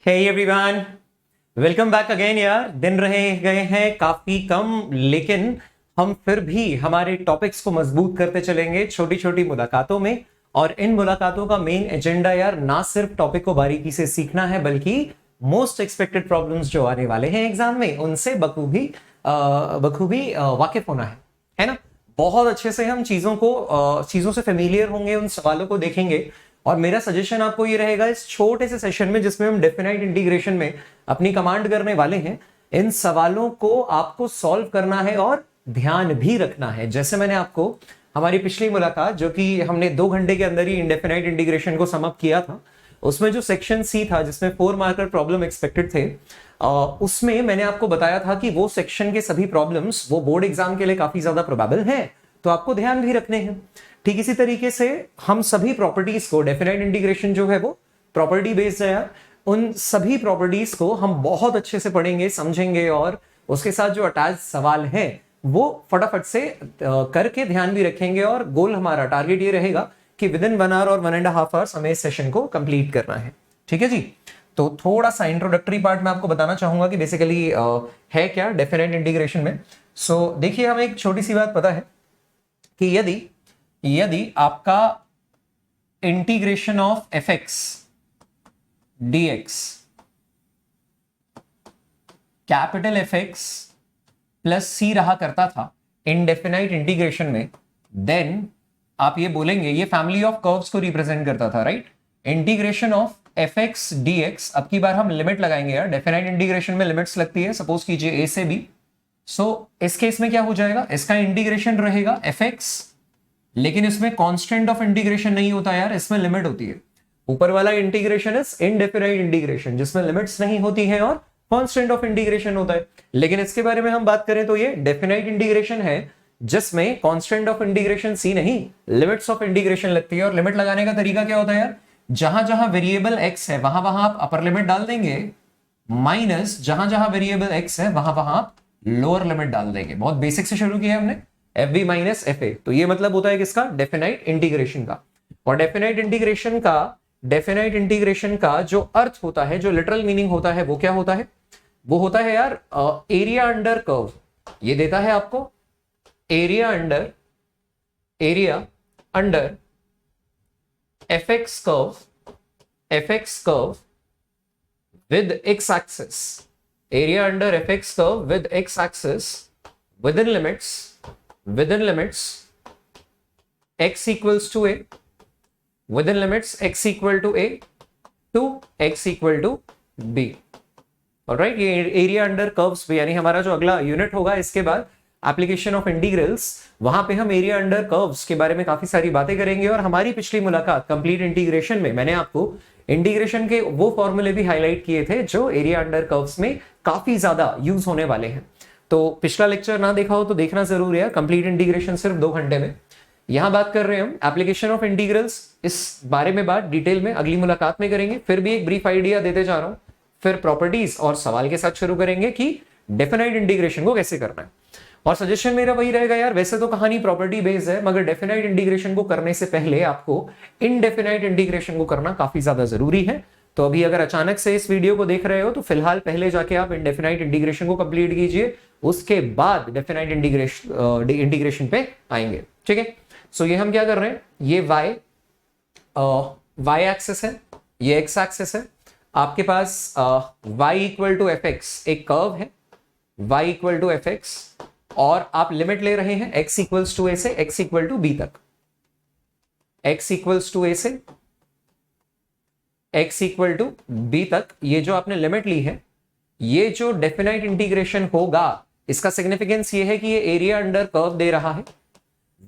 हे everyone, welcome back again. यार दिन रहे गए हैं काफी कम, लेकिन हम फिर भी हमारे टॉपिक्स को मजबूत करते चलेंगे छोटी छोटी मुलाकातों में। और इन मुलाकातों का मेन एजेंडा यार ना सिर्फ टॉपिक को बारीकी से सीखना है, बल्कि मोस्ट एक्सपेक्टेड प्रॉब्लम्स जो आने वाले हैं एग्जाम में उनसे बखूबी वाकिफ होना है ना। बहुत अच्छे से हम चीजों से फेमिलियर होंगे, उन सवालों को देखेंगे। और मेरा सजेशन आपको ये रहेगा, इस छोटे से सेशन में जिसमें हम डेफिनाइट इंटीग्रेशन में अपनी कमांड करने वाले हैं, इन सवालों को आपको सॉल्व करना है और ध्यान भी रखना है। जैसे मैंने आपको हमारी पिछली मुलाकात, जो कि हमने 2 घंटे के अंदर ही इंडेफिनाइट इंटीग्रेशन को समाप्त किया था, उसमें जो सेक्शन सी था जिसमें 4 मार्कर प्रॉब्लम एक्सपेक्टेड थे, उसमें मैंने आपको बताया था कि वो सेक्शन के सभी प्रॉब्लम्स वो बोर्ड एग्जाम के लिए काफी ज्यादा प्रोबेबल है, तो आपको ध्यान भी रखने हैं। ठीक इसी तरीके से हम सभी प्रॉपर्टीज को, डेफिनाइट इंटीग्रेशन जो है वो प्रॉपर्टी बेस्ड है यार, उन सभी प्रॉपर्टीज को हम बहुत अच्छे से पढ़ेंगे, समझेंगे, और उसके साथ जो अटैच सवाल है वो फटाफट से करके ध्यान भी रखेंगे। और गोल हमारा टारगेट ये रहेगा कि विद इन 1 आवर और 1.5 आवर्स हमें इस सेशन को कंप्लीट करना है। ठीक है जी। तो थोड़ा सा इंट्रोडक्टरी पार्ट में आपको बताना चाहूंगा कि बेसिकली है क्या डेफिनाइट इंटीग्रेशन में। सो देखिए, हमें एक छोटी सी बात पता है कि यदि आपका integration of f x dx, capital f x plus c रहा करता था इनडेफिनाइट इंटीग्रेशन में, देन आप ये बोलेंगे ये फैमिली ऑफ कर्व्स को रिप्रेजेंट करता था, right. Integration of f x dx, अब की बार हम लिमिट लगाएंगे यार, डेफिनाइट इंटीग्रेशन में लिमिट्स लगती है, सपोज कीजिए ए से बी। सो इस केस में क्या हो जाएगा, इसका इंटीग्रेशन रहेगा एफ एक्स, लेकिन इसमें कांस्टेंट ऑफ इंटीग्रेशन नहीं होता यार, इसमें लिमिट होती है। ऊपर वाला इंटीग्रेशन इज इनडेफिनाइट इंटीग्रेशन, जिसमें लिमिट्स नहीं होती है और कांस्टेंट ऑफ इंटीग्रेशन होता है। लेकिन इसके बारे में हम बात करें तो ये डेफिनाइट इंटीग्रेशन है, जिसमें कांस्टेंट ऑफ इंटीग्रेशन सी नहीं, लिमिट्स ऑफ इंटीग्रेशन लगती है। और लिमिट लगाने का तरीका क्या होता है यार, जहां जहां वेरिएबल एक्स है वहां वहां आप अपर लिमिट डाल देंगे, माइनस जहां जहां वेरिएबल एक्स है वहां वहां आप लोअर लिमिट डाल देंगे। बहुत बेसिक से शुरू किया हमने, f b minus f a. तो ये मतलब होता है किसका, डेफिनाइट इंटीग्रेशन का। और डेफिनाइट इंटीग्रेशन का जो अर्थ होता है, जो लिटरल मीनिंग होता है, वो क्या होता है, वो होता है यार एरिया अंडर कर्व। ये देता है आपको area under F x curve with x axis, area under F x curve with x axis within limits x equals to a, within limits x equal to a to x equal to b। Alright, ये area under curves पे, यानी हमारा जो अगला unit होगा इसके बाद application of integrals, वहां पे हम एरिया अंडर कर्व्स के बारे में काफी सारी बातें करेंगे। और हमारी पिछली मुलाकात कंप्लीट इंटीग्रेशन में मैंने आपको इंटीग्रेशन के वो फॉर्मूले भी हाईलाइट किए थे जो एरिया अंडर कर्व्स में काफी ज्यादा यूज होने वाले हैं। तो पिछला लेक्चर ना देखा हो तो देखना जरूरी है, कंप्लीट इंटीग्रेशन सिर्फ 2 घंटे में। यहां बात कर रहे हैं हम एप्लीकेशन ऑफ इंटीग्रल्स, इस बारे में बात डिटेल में अगली मुलाकात में करेंगे। फिर भी एक ब्रीफ आइडिया देते जा रहा हूं, फिर प्रॉपर्टीज और सवाल के साथ शुरू करेंगे कि डेफिनाइट इंटीग्रेशन को कैसे करना है। और सजेशन मेरा वही रहेगा यार, वैसे तो कहानी प्रॉपर्टी बेस्ड है, मगर डेफिनाइट इंटीग्रेशन को करने से पहले आपको इनडेफिनाइट इंटीग्रेशन को करना काफी ज्यादा जरूरी है। तो अभी अगर अचानक से इस वीडियो को देख रहे हो तो फिलहाल पहले जाके आप इनडेफिनाइट इंटीग्रेशन को कंप्लीट कीजिए, उसके बाद डेफिनाइट इंटीग्रेशन पे आएंगे। ठीक है। सो ये हम क्या कर रहे हैं, ये y एक्सिस है, ये x एक्सिस है। आपके पास y equal to f x एक कर्व है, y equal to f x, और आप लिमिट ले रहे हैं x इक्वल्स टू a से x इक्वल टू b तक, x इक्वल्स टू a से x इक्वल टू b तक। ये जो आपने लिमिट ली है, ये जो डेफिनाइट इंटीग्रेशन होगा, इसका सिग्निफिकेंस ये है कि ये एरिया अंडर कर्व दे रहा है,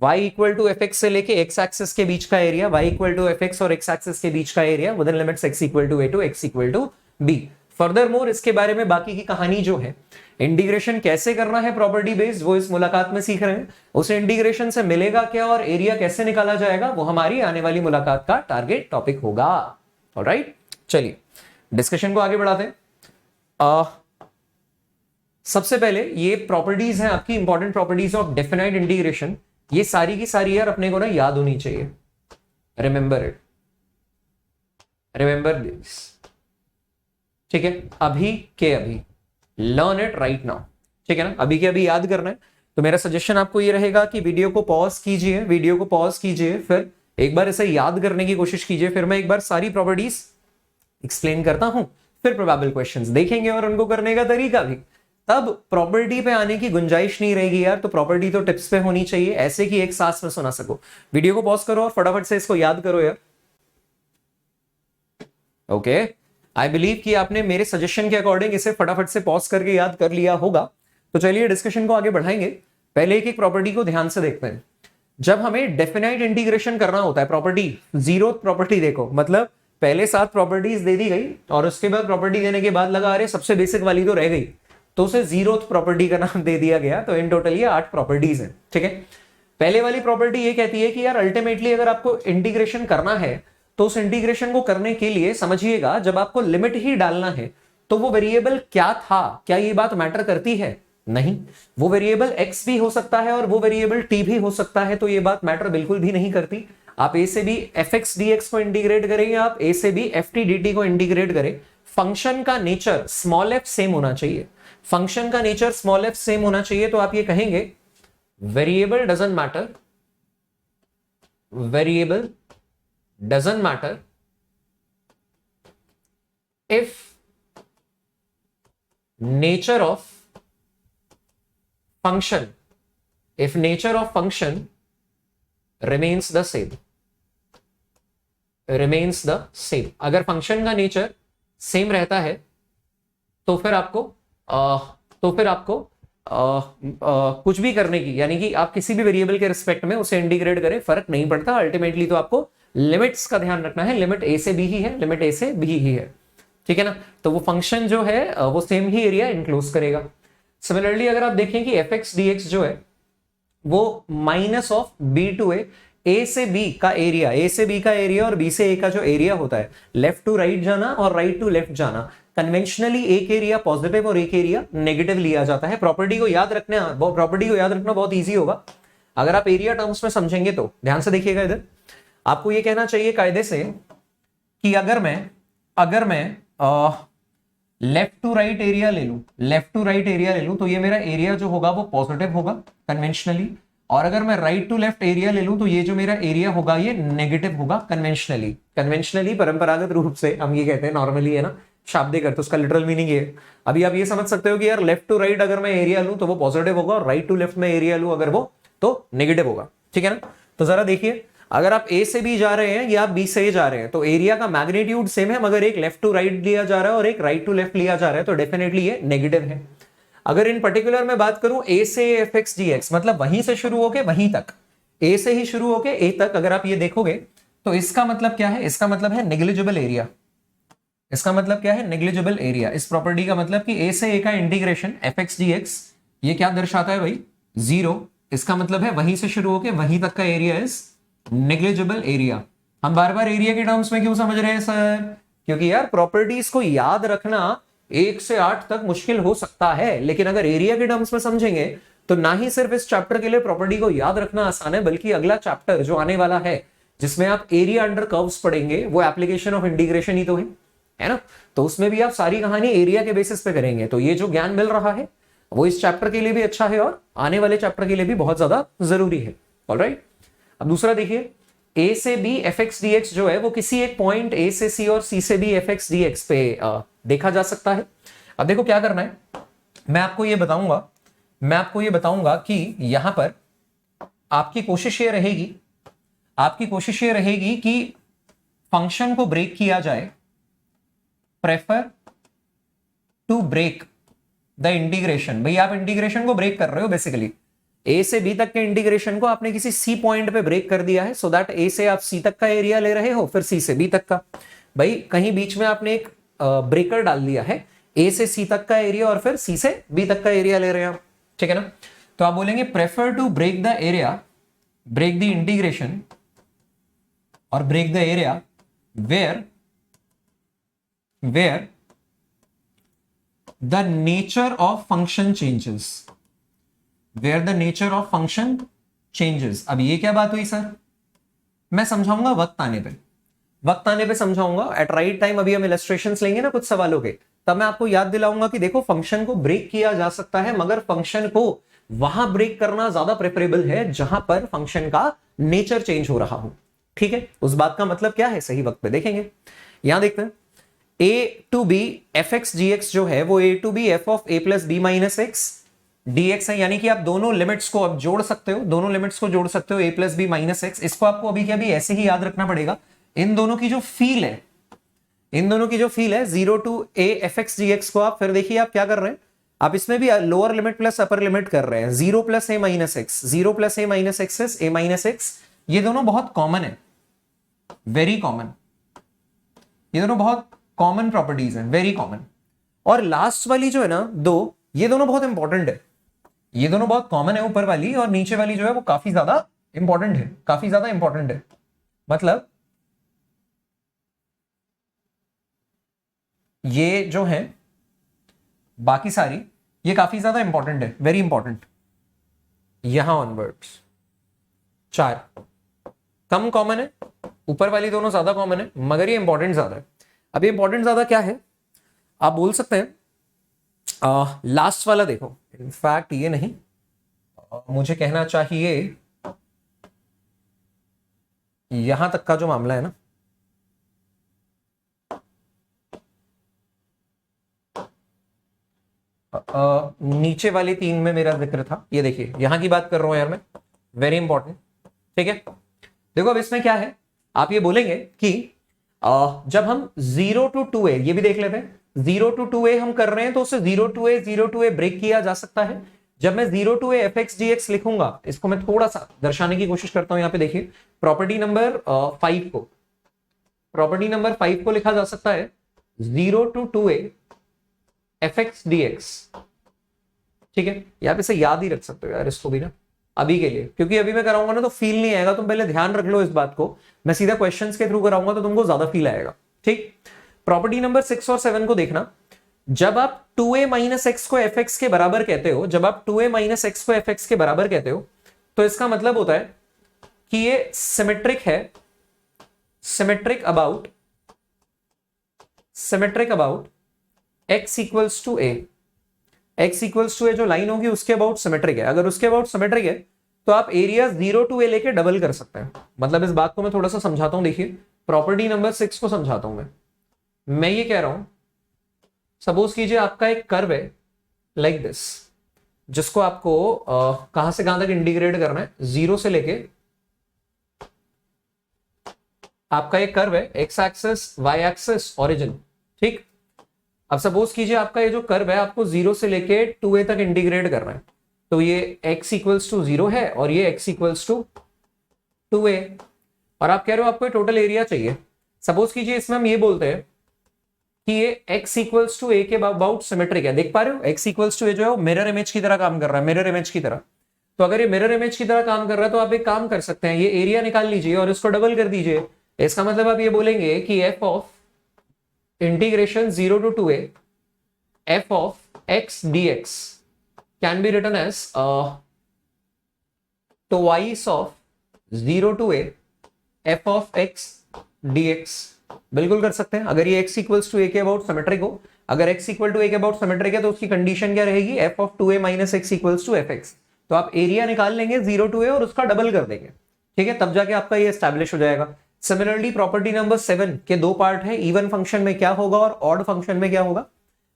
y equal to f x से लेके x एक्सिस के बीच का area, y equal to f x और x एक्सिस के बीच का area, with in limits x equal to a to x equal to b। Furthermore इसके बारे में बाकी की कहानी जो है, इंटीग्रेशन कैसे करना है प्रॉपर्टी बेस्ड, वो इस मुलाकात में सीख रहे हैं। उस इंटीग्रेशन से मिलेगा क्या और एरिया कैसे निकाला जाएगा, वो हमारी आने वाली मुलाकात का टारगेट टॉपिक होगा। ऑलराइट, चलिए डिस्कशन को आगे बढ़ाते हैं। सबसे पहले ये प्रॉपर्टीज हैं आपकी important properties of definite integration, ये सारी की सारी यार अपने को ना याद होनी चाहिए। Remember it, remember this. ठीक है, अभी के अभी, लर्न इट राइट नाउ, ठीक है ना, अभी के अभी याद करना है। तो मेरा सजेशन आपको ये रहेगा कि वीडियो को पॉज कीजिए, वीडियो को पॉज कीजिए, फिर एक बार इसे याद करने की कोशिश कीजिए, फिर मैं एक बार सारी प्रॉपर्टीज एक्सप्लेन करता हूं, फिर प्रोबेबल क्वेश्चंस देखेंगे और उनको करने का तरीका भी, तब प्रॉपर्टी पे आने की गुंजाइश नहीं रहेगी यार। तो प्रॉपर्टी तो टिप्स पे होनी चाहिए, ऐसे कि एक सांस में सुना सको। वीडियो को पॉज करो और फटाफट से इसको याद करो यार। ओके, आई बिलीव कि आपने मेरे सजेशन के अकॉर्डिंग इसे फटाफट से पॉज करके याद कर लिया होगा। तो चलिए डिस्कशन को आगे बढ़ाएंगे। पहले एक एक प्रॉपर्टी को ध्यान से देखते हैं। जब हमें डेफिनाइट इंटीग्रेशन करना होता है, प्रॉपर्टी जीरो प्रॉपर्टी देखो, मतलब पहले 7 प्रॉपर्टीज दे दी गई और उसके बाद प्रॉपर्टी देने के बाद लगा अरे सबसे बेसिक वाली तो रह गई, तो उसे जीरोथ प्रॉपर्टी का नाम दे दिया गया। तो इन टोटल ये 8 प्रॉपर्टीज हैं, ठीक है। पहले वाली प्रॉपर्टी ये कहती है कि यार अल्टीमेटली अगर आपको इंटीग्रेशन करना है तो उस इंटीग्रेशन को करने के लिए समझिएगा, जब आपको लिमिट ही डालना है तो वो वेरिएबल क्या था, क्या ये बात मैटर करती है? नहीं, वो वेरिएबल x भी हो सकता है और वो वेरिएबल t भी हो सकता है, तो ये बात मैटर बिल्कुल भी नहीं करती। आप a से भी fx dx को इंटीग्रेट करें या आप a से भी ft dt को इंटीग्रेट करें, फंक्शन का नेचर स्मॉल f सेम होना चाहिए। फंक्शन का नेचर स्मॉल f सेम होना चाहिए, तो आप ये कहेंगे variable doesn't matter, variable doesn't matter if nature of function remains the same, अगर फंक्शन का नेचर सेम रहता है तो फिर आपको कुछ भी करने की, यानी कि आप किसी भी वेरिएबल के रिस्पेक्ट में उसे इंटीग्रेट करें, फर्क नहीं पड़ता। अल्टीमेटली तो आपको लिमिट्स का ध्यान रखना है, लिमिट a से b ही है, लिमिट a से b ही है, ठीक है ना। तो वो फंक्शन जो है वो सेम ही एरिया इंक्लोज करेगा। सिमिलरली अगर आप देखें कि fx dx जो है वो minus of b to a से b का एरिया, a से b का एरिया और b से a का जो एरिया होता है, लेफ्ट टू राइट जाना और राइट टू लेफ्ट जाना, कन्वेंशनली एक एरिया पॉजिटिव और एक एरिया नेगेटिव लिया जाता है। प्रॉपर्टी को याद रखना बहुत ईजी होगा अगर आप एरिया टर्म्स में समझेंगे तो। ध्यान से देखिएगा, इधर आपको ये कहना चाहिए कायदे से कि अगर मैं लेफ्ट टू राइट एरिया ले लूं, तो ये मेरा एरिया जो होगा वो पॉजिटिव होगा कन्वेंशनली, और अगर मैं राइट टू लेफ्ट एरिया ले लूं तो ये जो मेरा एरिया होगा ये नेगेटिव होगा कन्वेंशनली परंपरागत रूप से हम ये कहते हैं, नॉर्मली है ना, शाब्दिक अर्थ, उसका लिटरल मीनिंग ये है। अभी आप ये समझ सकते हो कि यार लेफ्ट टू राइट अगर मैं एरिया लूं तो वो पॉजिटिव होगा, और राइट टू लेफ्ट में एरिया लूं अगर वो तो नेगेटिव होगा, ठीक है ना। तो जरा देखिए, अगर आप A से B जा रहे हैं या आप B से A जा रहे हैं तो एरिया का मैग्नीट्यूड सेम है, मगर एक लेफ्ट टू राइट लिया जा रहा है और एक राइट टू लेफ्ट लिया जा रहा है, तो डेफिनेटली ये नेगेटिव है। अगर इन पर्टिकुलर मैं बात करूं A से fx dx, मतलब वहीं से शुरू होके वहीं तक, A से ही शुरू होके A तक, अगर आप ये देखोगे तो इसका मतलब क्या है? इसका मतलब है नेग्लिजिबल एरिया। इसका मतलब क्या है? Negligible area. इस प्रॉपर्टी का मतलब कि A से A का इंटीग्रेशन fx dx ये क्या दर्शाता है भाई? 0। इसका मतलब है वहीं से शुरू होके वहीं तक का एरिया इज नेग्लिजिबल एरिया। हम बार बार एरिया के टर्म्स में क्यों समझ रहे हैं सर? क्योंकि यार प्रॉपर्टीज को याद रखना 1 से 8 तक मुश्किल हो सकता है, लेकिन अगर एरिया के टर्म्स में समझेंगे तो ना ही सिर्फ इस चैप्टर के लिए प्रॉपर्टी को याद रखना आसान है, बल्कि अगला चैप्टर जो आने वाला है जिसमें आप एरिया अंडर कर्व्स पढ़ेंगे, वो एप्लीकेशन ऑफ इंटीग्रेशन ही तो है ना। तो उसमें भी आप सारी कहानी एरिया के बेसिस पे करेंगे। तो ये जो ज्ञान मिल रहा है वो इस चैप्टर के लिए भी अच्छा है और आने वाले चैप्टर के लिए भी बहुत ज्यादा जरूरी है। ऑलराइट, अब दूसरा देखिए, A से B fx dx जो है वो किसी एक पॉइंट A से C और C से B fx dx पे देखा जा सकता है। अब देखो क्या करना है, मैं आपको ये बताऊंगा कि यहां पर आपकी कोशिश ये रहेगी कि फंक्शन को ब्रेक किया जाए, prefer to break the integration. भाई आप इंटीग्रेशन को ब्रेक कर रहे हो, बेसिकली A से B तक के इंटीग्रेशन को आपने किसी C पॉइंट पे ब्रेक कर दिया है, सो दैट A से आप C तक का एरिया ले रहे हो, फिर C से B तक का। भाई कहीं बीच में आपने एक ब्रेकर डाल दिया है, A से C तक का एरिया और फिर C से B तक का एरिया ले रहे हैं आप, ठीक है ना। तो आप बोलेंगे prefer to break the area, break the integration और break the area where the nature of function changes, where the nature of function changes. अब ये क्या बात हुई सर? मैं समझाऊंगा वक्त आने पे समझाऊंगा, एट राइट टाइम। अभी हम इलस्ट्रेशंस लेंगे ना कुछ सवालों के, तब मैं आपको याद दिलाऊंगा कि देखो फंक्शन को ब्रेक किया जा सकता है, मगर फंक्शन को वहां ब्रेक करना ज्यादा प्रेफरेबल है जहां पर फंक्शन का नेचर चेंज हो रहा हो। ठीक है, उस बात का मतलब क्या है सही वक्त पे देखेंगे। यहां देखते हैं a to b f x g x जो है वो a to b f of a plus b minus x dx है, यानी कि आप दोनों लिमिट्स को अब जोड़ सकते हो, दोनों लिमिट्स को जोड़ सकते हो a plus b minus x. इसको आपको अभी के अभी ऐसे ही याद रखना पड़ेगा। इन दोनों की जो फील है, इन दोनों की जो फील है 0 to a f x g x को आप फिर देखिए आप क्या कर रहे हैं, आप इसमें भी lower limit plus upper limit कर रहे हैं। 0 plus A minus x, 0 plus A minus x is a minus x. ये दोनों बहुत कॉमन है, वेरी कॉमन, ये दोनों बहुत कॉमन प्रॉपर्टीज हैं, वेरी कॉमन। और लास्ट वाली जो है ना दो, ये दोनों बहुत इंपॉर्टेंट है, ये दोनों बहुत कॉमन है ऊपर वाली, और नीचे वाली जो है वो काफी ज्यादा इंपॉर्टेंट है, काफी ज्यादा इंपॉर्टेंट है। मतलब ये जो है बाकी सारी ये काफी ज्यादा इंपॉर्टेंट है, वेरी इंपॉर्टेंट। यहां ऑनवर्ड्स 4 कम कॉमन है, ऊपर वाली दोनों ज्यादा कॉमन है, मगर ये इंपॉर्टेंट ज्यादा है। अब ये इंपॉर्टेंट ज्यादा क्या है, आप बोल सकते हैं लास्ट वाला देखो, इनफैक्ट ये नहीं, मुझे कहना चाहिए यहां तक का जो मामला है ना, नीचे वाले 3 में मेरा जिक्र था, ये देखिए यहां की बात कर रहा हूं यार मैं, वेरी इंपॉर्टेंट। ठीक है, देखो अब इसमें क्या है, आप ये बोलेंगे कि जब हम 0 टू 2a, ये भी देख लेते हैं, 0 टू 2a हम कर रहे हैं तो उसे 0 टू a ब्रेक किया जा सकता है। जब मैं 0 to a f x g x लिखूंगा, इसको मैं थोड़ा सा दर्शाने की कोशिश करता हूं। यहां पे देखिए प्रॉपर्टी नंबर 5 को, प्रॉपर्टी नंबर 5 को लिखा जा सकता है 0 to 2a f x d x. ठीक है, यहां पे से याद ही रख सकते हो यार इसको भी ना अभी के लिए, क्योंकि अभी मैं कराऊंगा ना तो फील नहीं आएगा, तुम पहले ध्यान रख लो इस बात को, मैं सीधा क्वेश्चंस के थ्रू कराऊंगा तो तुमको ज्यादा फील आएगा। ठीक, प्रॉपर्टी नंबर 6 और 7 को देखना, जब आप 2a माइनस एक्स को एफ एक्स के बराबर कहते हो, जब आप 2a माइनस एक्स को एफ एक्स के बराबर कहते हो, तो इसका मतलब होता है कि ये सिमेट्रिक है, symmetric about x equals to a, x equals to a जो लाइन होगी उसके अबाउट सिमेट्रिक है। अगर उसके अबाउट सिमेट्रिक है तो आप एरिया 0 टू a लेके डबल कर सकते हैं। मतलब इस बात को मैं थोड़ा सा समझाता हूं, देखिए प्रॉपर्टी नंबर 6 को समझाता हूं मैं ये कह रहा हूं, सपोज कीजिए आपका एक कर्व है लाइक दिस, जिसको आपको कहां से कहां तक इंटीग्रेट करना है, 0 से लेके, आपका एक कर्व है x axis y axis origin. ठीक, अब सपोज कीजिए आपका ये जो कर्व है आपको 0 से लेके 2a तक इंटीग्रेट करना है, तो ये x इक्वल्स टू 0 है और ये x इक्वल्स टू 2a, और आप कह रहे हो आपको टोटल एरिया चाहिए। सपोज कीजिए इसमें हम ये बोलते हैं कि ये x इक्वल्स टू a के अबाउट सिमेट्रिक है। देख पा रहे हो x इक्वल्स टू a जो है वो मिरर इमेज की तरह काम कर रहा है, मिरर इमेज की तरह। तो अगर ये मिरर इमेज की तरह काम कर रहा है तो आप एक काम कर सकते हैं, ये एरिया निकाल लीजिए और इसको डबल कर दीजिए। इसका मतलब आप ये बोलेंगे कि f of integration 0 to 2a f of x dx can be written as twice of 0 to a f of x dx। बिल्कुल कर सकते हैं, अगर ये x इक्वल्स टू a के अबाउट सिमेट्रिक हो, अगर x इक्वल टू a के अबाउट सिमेट्रिक है तो उसकी कंडीशन क्या रहेगी, f of 2a minus x equals to fx। तो आप एरिया निकाल लेंगे 0 टू a और उसका डबल कर देंगे। ठीक है, तब जाके आपका ये एस्टैब्लिश हो जाएगा। सिमिलरली प्रॉपर्टी नंबर 7 के 2 पार्ट है, इवन फंक्शन में क्या होगा और ऑड फंक्शन में क्या होगा,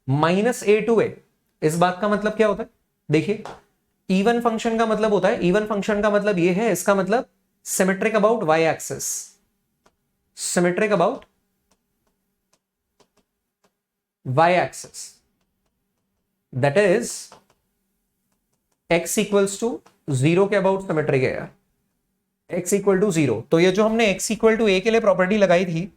माइनस a टू a। इस बात का मतलब क्या होता है, देखिए इवन फंक्शन का मतलब होता है, इवन फंक्शन का मतलब ये है, इसका मतलब symmetric about y axis, symmetric about y axis, that is x equals to 0 के अबाउट सिमेट्रिक है यार, x इक्वल टू 0। तो ये जो हमने x इक्वल टू a के लिए प्रॉपर्टी लगाई थी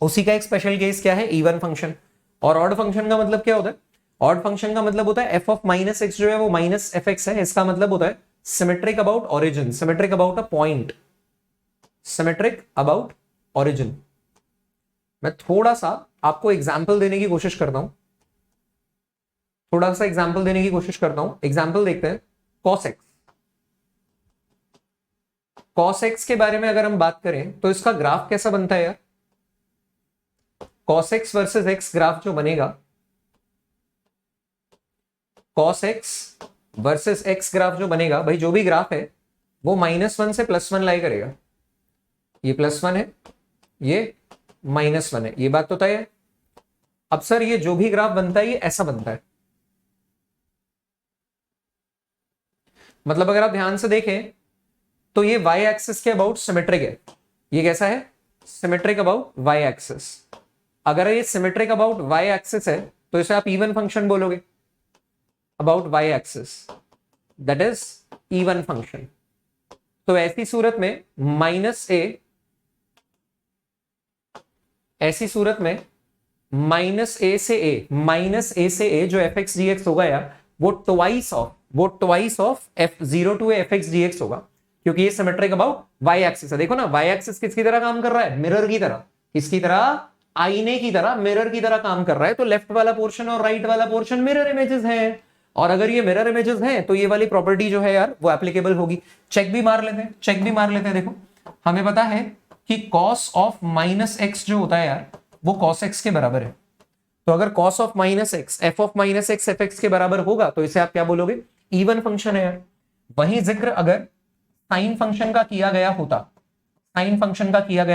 उसी का एक स्पेशल केस क्या है, इवन फंक्शन। और ऑड फंक्शन का मतलब क्या होता है, ऑड फंक्शन का मतलब होता है f ऑफ माइनस एक्स जो है वो माइनस एफ एक्स है। इसका मतलब होता है symmetric about origin, symmetric about a point, symmetric about origin. मैं थोड़ा सा आपको एग्जाम्पल देने की कोशिश करता हूं, थोड़ा सा एग्जाम्पल देने की कोशिश करता हूं। एग्जाम्पल देखते हैं, cos x, cos x के बारे में अगर हम बात करें तो इसका ग्राफ कैसा बनता है यार, cos x versus x graph जो बनेगा cos x versus x graph जो बनेगा, भाई जो भी ग्राफ है वो -1 से +1 लाई करेगा। ये +1 है, ये -1 है, ये बात तो तय है। अब सर ये जो भी ग्राफ बनता है ये ऐसा बनता है, मतलब अगर आप ध्यान से देखें तो ये y एक्सिस के अबाउट सिमेट्रिक है। ये कैसा है? Symmetric about y axis. अगर ये सिमेट्रिक अबाउट y एक्सिस है तो इसे आप इवन फंक्शन बोलोगे about y axis, that is even function. तो ऐसी सूरत में ऐसी सूरत में -a से a जो fx dx होगा यार, वो twice of f0 to fx dx होगा, क्योंकि ये सिमेट्रिक अबाउट y एक्सिस है। देखो ना, y एक्सिस किसकी तरह काम कर रहा है? मिरर की तरह। किसकी तरह? आईने की तरह, मिरर की तरह काम कर रहा है। तो लेफ्ट वाला पोर्शन और राइट वाला पोर्शन मिरर इमेजेस हैं, और अगर ये मिरर इमेजेस हैं तो ये वाली प्रॉपर्टी जो है यार वो एप्लीकेबल होगी। चेक भी मार लेते हैं। देखो हमें पता है कि cos ऑफ -x जो होता है यार वो cos x के बराबर है। तो अगर cos of -x f of -x fx के बराबर होगा तो इसे आप क्या बोलोगे? इवन फंक्शन है यार। वही जिक्र अगर साइन फंक्शन का किया गया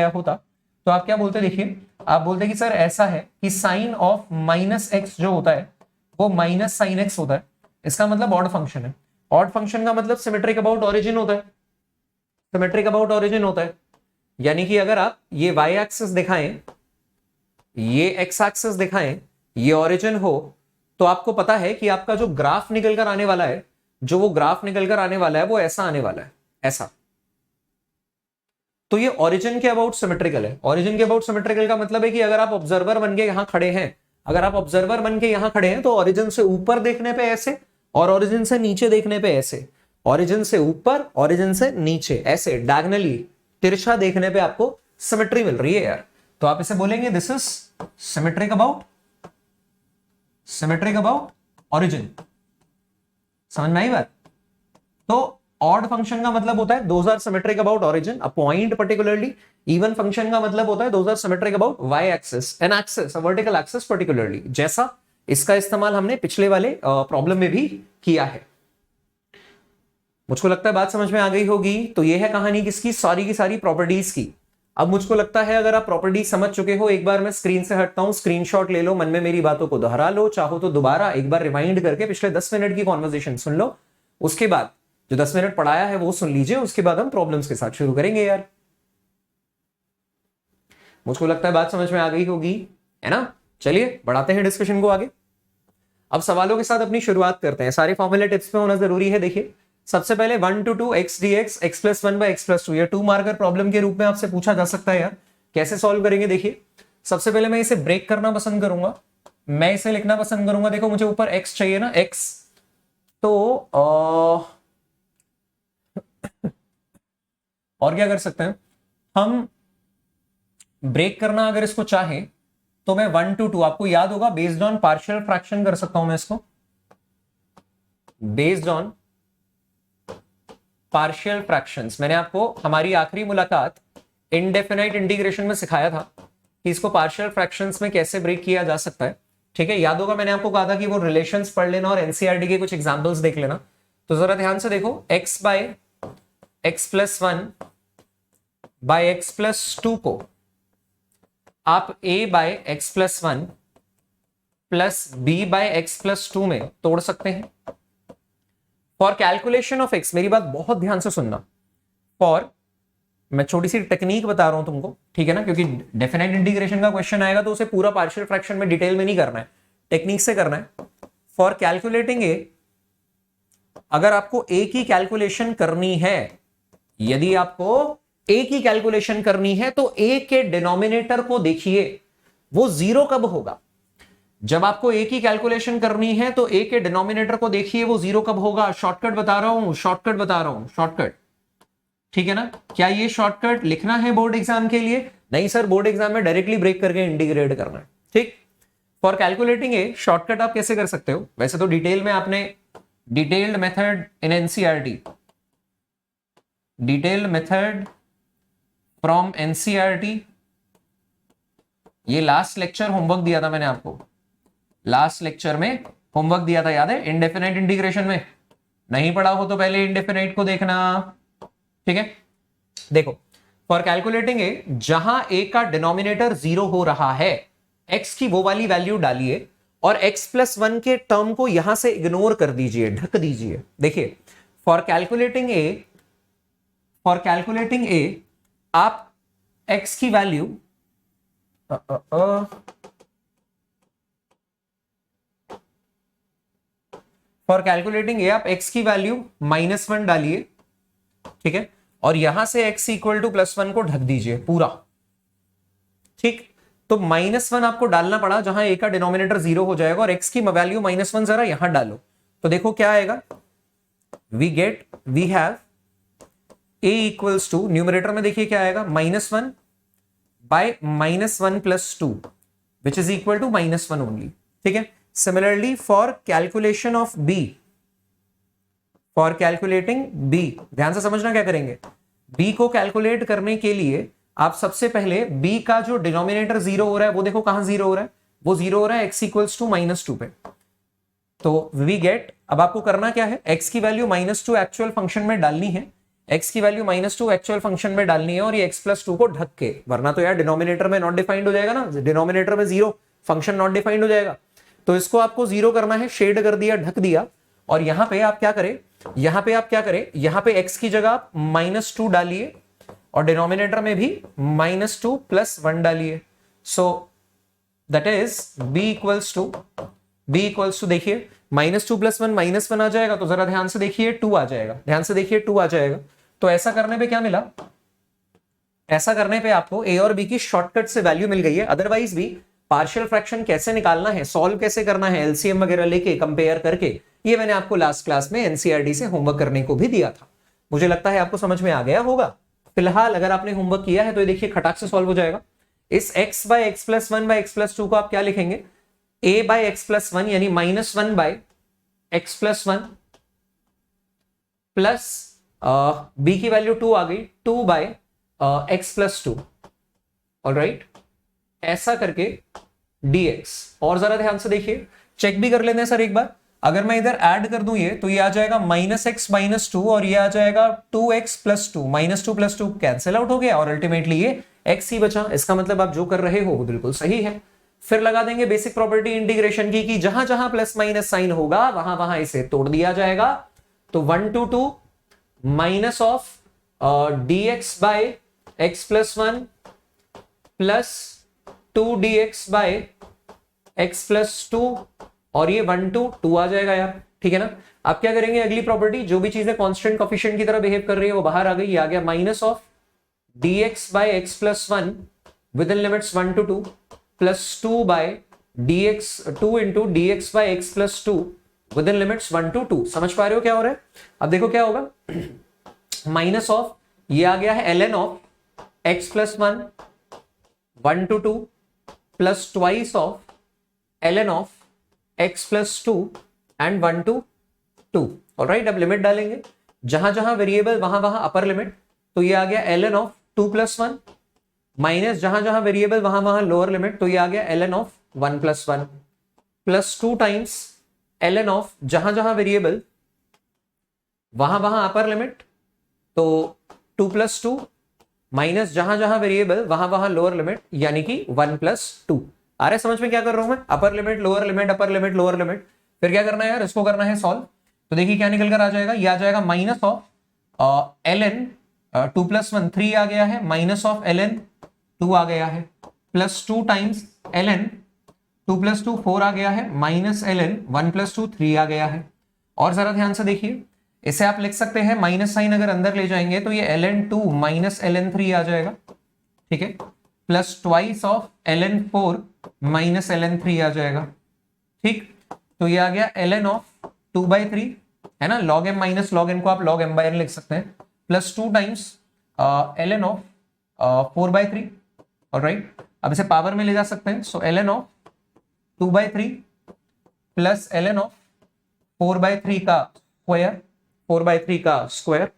होता तो आप क्या बोलते? देखिए आप बोलते कि सर ऐसा है कि साइन ऑफ -x जो होता है वो -sin x होता है। इसका मतलब ऑड फंक्शन है। ऑड फंक्शन का मतलब सिमेट्रिक अबाउट ओरिजिन होता है। यानी कि अगर आप ये y एक्सिस दिखाएं, ये x एक्सिस दिखाएं, ये ओरिजिन हो, तो आपको पता है कि आपका जो ग्राफ निकल कर आने वाला है, वो ऐसा आने वाला है, ऐसा। तो ये ओरिजिन के अबाउट सिमेट्रिकल है। ओरिजिन के अबाउट सिमेट्रिकल का मतलब है कि अगर आप ऑब्जर्वर बन के यहां खड़े हैं, तो ओरिजिन से ऊपर देखने पे ऐसे और ओरिजिन से नीचे देखने पे ऐसे, ओरिजिन से ऊपर ओरिजिन से नीचे ऐसे डायगोनली तिरछा देखने पे आपको सिमेट्री मिल रही है यार। तो आप इसे बोलेंगे this is symmetric about origin. समझ में आई बात? तो ऑड फंक्शन का मतलब होता है those are symmetric about origin, a point particularly. Even function का मतलब होता है those are symmetric about y axis, an axis, a vertical axis particularly. जैसा इसका इस्तेमाल हमने पिछले वाले प्रॉब्लम में भी किया है। मुझको लगता है बात समझ में आ गई होगी। तो ये है कहानी किसकी? सारी की सारी प्रॉपर्टीज की। अब मुझको लगता है अगर आप प्रॉपर्टी समझ चुके हो, एक बार मैं स्क्रीन से हटता हूं, स्क्रीनशॉट ले लो, मन में मेरी बातों को दोहरा लो, चाहो तो दोबारा एक बार रिवाइंड करके पिछले 10 मिनट की कॉन्वर्सेशन सुन लो। उसके बाद जो 10 मिनट पढ़ाया है वो सुन लीजिए, उसके बाद हम प्रॉब्लम्स के साथ शुरू करेंगे यार। मुझको लगता है बात समझ में आ गई होगी, है ना? चलिए बढ़ाते हैं डिस्कशन को आगे। अब सवालों के साथ अपनी शुरुआत करते हैं। सारे फॉर्मूला टिप्स पे होना जरूरी है। देखिए सबसे पहले 1 to 2 x dx x plus 1 by x plus 2, ये 2 मार्कर प्रॉब्लम के रूप में आपसे पूछा जा सकता है यार। कैसे सॉल्व करेंगे? देखिए सबसे पहले मैं इसे ब्रेक करना पसंद करूंगा, मैं इसे लिखना पसंद करूंगा। देखो मुझे ऊपर x चाहिए ना, x, तो और क्या कर सकते हैं हम? ब्रेक करना अगर इसको चाहें तो मैं 1 to 2, आपको याद होगा बेस्ड ऑन पार्शियल फ्रैक्शन कर सकता हूं मैं इसको, बेस्ड ऑन पार्शियल फ्रैक्शंस। मैंने आपको हमारी आखिरी मुलाकात इनडेफिनाइट इंटीग्रेशन में सिखाया था कि इसको पार्शियल फ्रैक्शंस में कैसे ब्रेक किया जा सकता है। ठीक है, याद होगा मैंने आपको कहा था कि वो रिलेशंस पढ़ लेना और एनसीईआरटी के कुछ एग्जांपल्स देख लेना। तो जरा ध्यान से देखो, x by x plus 1 by x plus 2 को आप a by x plus 1 plus b by x plus 2 में तोड़ सकते हैं। फॉर कैलकुलेशन ऑफ x, मेरी बात बहुत ध्यान से सुनना, फॉर, मैं छोटी सी टेक्निक बता रहा हूं तुमको, ठीक है ना, क्योंकि डेफिनेट इंटीग्रेशन का क्वेश्चन आएगा तो उसे पूरा पार्शियल फ्रैक्शन में डिटेल में नहीं करना है, टेक्निक से करना है। फॉर कैलकुलेटिंग ए, अगर आपको ए की कैलकुलेशन करनी है, यदि आपको ए की कैलकुलेशन करनी है तो ए के डिनोमिनेटर को देखिए वो जीरो कब होगा। जब आपको ए की कैलकुलेशन करनी है तो ए के डिनोमिनेटर को देखिए वो जीरो कब होगा। शॉर्टकट बता रहा हूं, शॉर्टकट, ठीक है ना। क्या ये शॉर्टकट लिखना है बोर्ड एग्जाम के लिए? नहीं सर, बोर्ड एग्जाम में डायरेक्टली ब्रेक करके इंटीग्रेट करना है। ठीक, फॉर कैलकुलेटिंग ए शॉर्टकट आप कैसे कर सकते हो? वैसे तो डिटेल में आपने detailed method in NCERT, detailed method from NCERT, ये लास्ट लेक्चर होमवर्क दिया था मैंने आपको। लास्ट लेक्चर में होमवर्क दिया था, याद है, इंडेफिनाइट इंटीग्रेशन में? नहीं पढ़ा हो तो पहले इंडेफिनाइट को देखना, ठीक है। देखो, फॉर कैलकुलेटिंग ए, जहां ए का डिनोमिनेटर 0 हो रहा है, एक्स की वो वाली वैल्यू डालिए और x+1 के टर्म को यहां से इग्नोर कर दीजिए, ढक दीजिए। देखिए, फॉर कैलकुलेटिंग ए आप x की वैल्यू फॉर कैलकुलेटिंग ए आप x की वैल्यू -1 डालिए, ठीक है, और यहां से x इक्वल टू +1 को ढक दीजिए पूरा, ठीक। तो -1 आपको डालना पड़ा जहां a का डिनोमिनेटर 0 हो जाएगा, और x की वैल्यू -1 जरा यहां डालो, तो देखो क्या आएगा। We have a equals to, numerator में देखिए क्या आएगा, -1 by -1 + 2 which is equal to -1 only, ठीक है। Similarly for calculation of b, for calculating b, ध्यान से समझना क्या करेंगे। b को कैलकुलेट करने के लिए आप सबसे पहले b का जो डिनोमिनेटर 0 हो रहा है वो देखो कहां 0 हो रहा है, वो 0 हो रहा है x इक्वल्स टू -2 पे। तो वी गेट, अब आपको करना क्या है, x की वैल्यू -2 एक्चुअल फंक्शन में डालनी है, x की वैल्यू -2 एक्चुअल फंक्शन में डालनी है, और ये x+2 को ढक के, वरना तो यार डिनोमिनेटर में नॉट डिफाइंड हो जाएगा ना, डिनोमिनेटर में 0, फंक्शन नॉट डिफाइंड हो जाएगा। तो इसको आपको 0 करना है, शेड कर दिया, ढक दिया, और यहां पे आप क्या करें, यहां पे x की जगह आप -2 डालिए और डिनोमिनेटर में भी -2 + 1 डालिए। So that is b equals to, देखिए -2 + 1 -1 आ जाएगा, तो जरा ध्यान से देखिए 2 आ जाएगा, ध्यान से देखिए 2 आ जाएगा। तो ऐसा करने पे क्या मिला, ऐसा करने पे आपको a और b की शॉर्टकट से वैल्यू मिल गई है। अदरवाइज भी पार्शियल फ्रैक्शन कैसे निकालना है, सॉल्व कैसे करना है, एलसीएम वगैरह लेके कंपेयर करके, ये मैंने आपको लास्ट क्लास में एनसीईआरटी से होमवर्क करने को भी दिया था। मुझे लगता है आपको समझ में आ गया होगा। फिलहाल अगर आपने होमवर्क किया है तो ये देखिए खटाक से सॉल्व हो जाएगा। इस x bye x+1 bye x+2 को आप क्या लिखेंगे, a बाय x+1 यानी -1 बाय x+1 प्लस b की वैल्यू 2 आ गई, 2 बाय x+2, ऑलराइट, ऐसा करके dx। और जरा ध्यान से देखिए, चेक भी कर लेते हैं सर एक बार। अगर मैं इधर ऐड कर दूं ये, तो ये आ जाएगा -x - 2 और ये आ जाएगा 2x + 2, -2 + 2 कैंसिल आउट हो गया और अल्टीमेटली ये x ही बचा। इसका मतलब आप जो कर रहे हो वो बिल्कुल सही है। फिर लगा देंगे बेसिक प्रॉपर्टी इंटीग्रेशन की, कि जहां जहां प्लस माइनस साइन होगा वहां वहां इसे तोड़ दिया जाएगा। तो 1 to 2 minus of dx by x+1 plus 2 dx by x+2, और ये 1 to 2 आ जाएगा यार, ठीक है ना। आप क्या करेंगे, अगली प्रॉपर्टी, जो भी चीजें कांस्टेंट कोफिशिएंट की तरह बिहेव कर रही है वो बाहर आ गई, आ गया minus of dx by x+1 with in limits 1 to 2 plus 2 by dx, 2 into dx by x+2 with in limits 1 to 2। समझ पा रहे हो क्या हो रहा है। अब देखो क्या होगा, माइनस ऑफ, ये आ गया है ln of x+1 1 to 2 plus twice of ln of x+2 and 1 to 2, alright. अब लिमिट डालेंगे, जहां जहां वेरिएबल वहां वहां अपर लिमिट, तो ये आ गया ln ऑफ 2 + 1 माइनस जहां जहां वेरिएबल वहां वहां लोअर लिमिट, तो ये आ गया ln of 1 + 1 plus 2 times ln of जहां जहां वेरिएबल वहां वहां अपर लिमिट, तो 2 + 2 माइनस जहां जहां वेरिएबल वहां वहां लोअर लिमिट, यानी कि 1 + 2। आ रहा है समझ में क्या कर रहा हूं मैं, upper limit lower limit, upper limit lower limit. फिर क्या करना है यार, इसको करना है सॉल्व। तो देखिए क्या निकल कर आ जाएगा, ये आ जाएगा माइनस ऑफ ln 2 + 1 3 आ गया है, माइनस ऑफ ln 2 आ गया है, प्लस 2 टाइम्स ln 2 + 2 4 आ गया है, माइनस ln 1 + 2 3 आ गया है। और जरा ध्यान से देखिए, इसे आप लिख सकते हैं माइनस साइन अगर अंदर ले जाएंगे तो ये ln 2 माइनस ln 3 आ जाएगा, ठीक है, plus twice of ln 4 minus ln 3 आ जाएगा, ठीक। तो ये आ गया ln ऑफ 2/3 है ना, log m minus log n को आप log m/n लिख सकते हैं, plus 2 times ln of 4/3, alright. अब इसे पावर में ले जा सकते हैं, सो ln of 2/3 plus ln of 4/3 का स्क्वायर, 4/3 का स्क्वायर।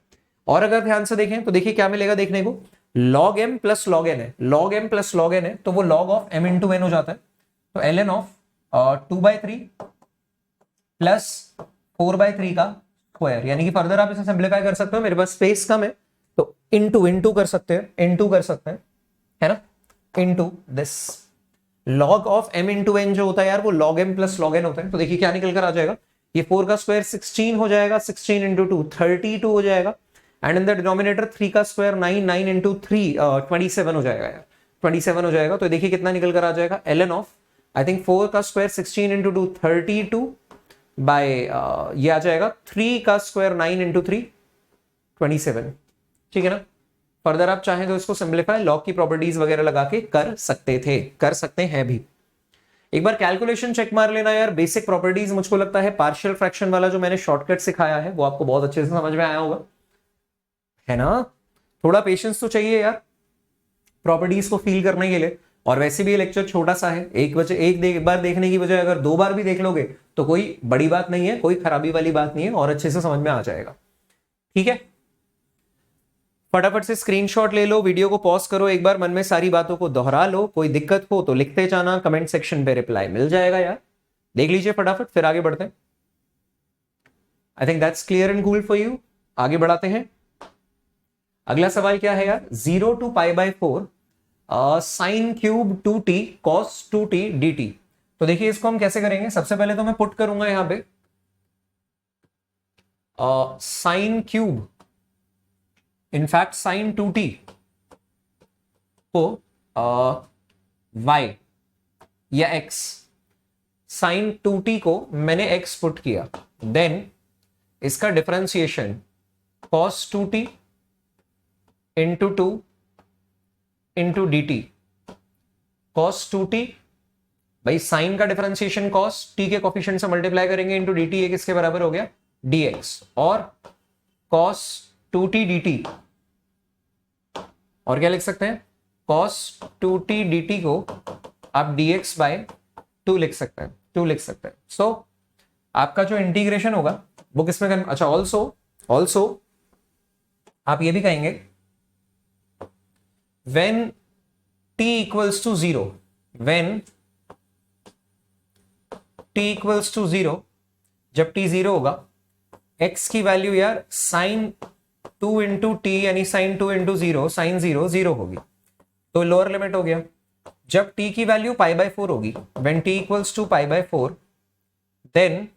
और अगर ध्यान से देखें तो देखिए क्या मिलेगा देखने को, log m plus log n है, log m plus log n है, तो वो log of m into n हो जाता है। तो ln ऑफ 2/3 प्लस 4/3 का स्क्वायर, यानी कि फर्दर आप इसे सिंप्लीफाई कर सकते हो, मेरे पास स्पेस कम है तो इनटू कर सकते हैं, है ना, into this log of m into n जो होता है यार वो log m plus log n होता है। तो देखिए क्या निकल कर आ जाएगा, ये 4 का स्क्वायर 16 हो जाएगा, 16 इंटू 2 32 हो जाएगा, एंड इन द डिनोमिनेटर 3 का स्क्वायर 9, 9 इंटू 3 27 हो जाएगा यार, 27 हो जाएगा। तो देखिए कितना निकल कर आ जाएगा, ln ऑफ आई थिंक 4 का स्क्वायर 16 इंटू 2 32 बाय ये आ जाएगा 3 का स्क्वायर 9 इंटू 3 27, ठीक है ना। फर्दर आप चाहें तो इसको सिंप्लीफाई लॉग की प्रॉपर्टीज वगैरह लगा के कर सकते हैं भी। एक बार कैलकुलेशन चेक मार लेना यार, बेसिक प्रॉपर्टीज मुझको लगता है पार्शियल फ्रैक्शन वाला जो मैंने शॉर्टकट सिखाया है वो आपको बहुत अच्छे से समझ में आया होगा, है ना। थोड़ा पेशेंस तो चाहिए यार प्रॉपर्टीज को फील करने के लिए, और वैसे भी ये लेक्चर छोटा सा है, एक बार देखने की बजाय अगर 2 बार भी देख लोगे तो कोई बड़ी बात नहीं है, कोई खराबी वाली बात नहीं है, और अच्छे से समझ में आ जाएगा, ठीक है। फटाफट से स्क्रीनशॉट ले लो, वीडियो को पॉज करो, एक बार मन में सारी बातों को दोहरा लो, कोई दिक्कत हो तो लिखते जाना, कमेंट सेक्शन पे रिप्लाई मिल जाएगा यार, देख लीजिए फटाफट, फिर आगे बढ़ते हैं। आई think that's clear and cool for you. आगे बढ़ाते हैं, अगला सवाल क्या है यार, 0 to π/4 sine cube 2t cos 2t dt। तो देखिए इसको हम कैसे करेंगे, सबसे पहले तो मैं पुट करूंगा यहां पे sine cube, in fact sign 2t को y या x, साइन 2t को मैंने x पुट किया, देन इसका differentiation cos 2t into 2 into dt, cos 2t भाई साइन का डिफरेंशिएशन cos t के कोफिशिएंट से मल्टीप्लाई करेंगे इंटू dt, ये किसके बराबर हो गया dx, और cos 2t dt, और क्या लिख सकते हैं cos 2t dt को आप dx बाय 2 लिख सकते हैं, सो आपका जो इंटीग्रेशन होगा वो किसमें करना, अच्छा ऑल्सो आप ये भी कहेंगे when t equals to 0, when t equals to 0, जब t 0 होगा x की वैल्यू यार साइन 2 इंटू टी यानी साइन 2 इंटू 0 साइन 0 0 होगी, तो लोअर लिमिट हो गया। जब t की वैल्यू π/4 होगी, when t equals to π/4, then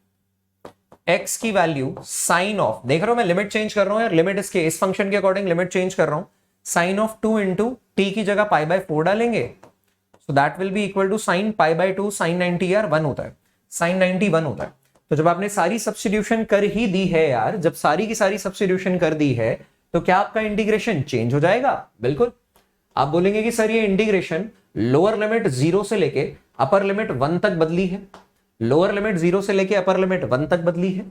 x की वैल्यू साइन ऑफ, देख रहे हो मैं लिमिट चेंज कर रहा हूं यार, लिमिट इसके इस फंक्शन के अकॉर्डिंग लिमिट चेंज कर रहा हूं, साइन ऑफ 2 इंटू टी की जगह π/4 डालेंगे, so that will be equal to sine π/2 sine 90 यार 1 होता है, साइन 90 1 होता है। तो जब आपने सारी सब्स्टिट्यूशन कर ही दी है यार, जब सारी की सारी सब्स्टिट्यूशन कर दी है तो क्या आपका इंटीग्रेशन चेंज हो जाएगा, बिल्कुल। आप बोलेंगे कि सर ये इंटीग्रेशन लोअर लिमिट 0 से लेके अपर लिमिट 1 तक बदली है, लोअर लिमिट 0 से लेके अपर लिमिट 1 तक बदली है,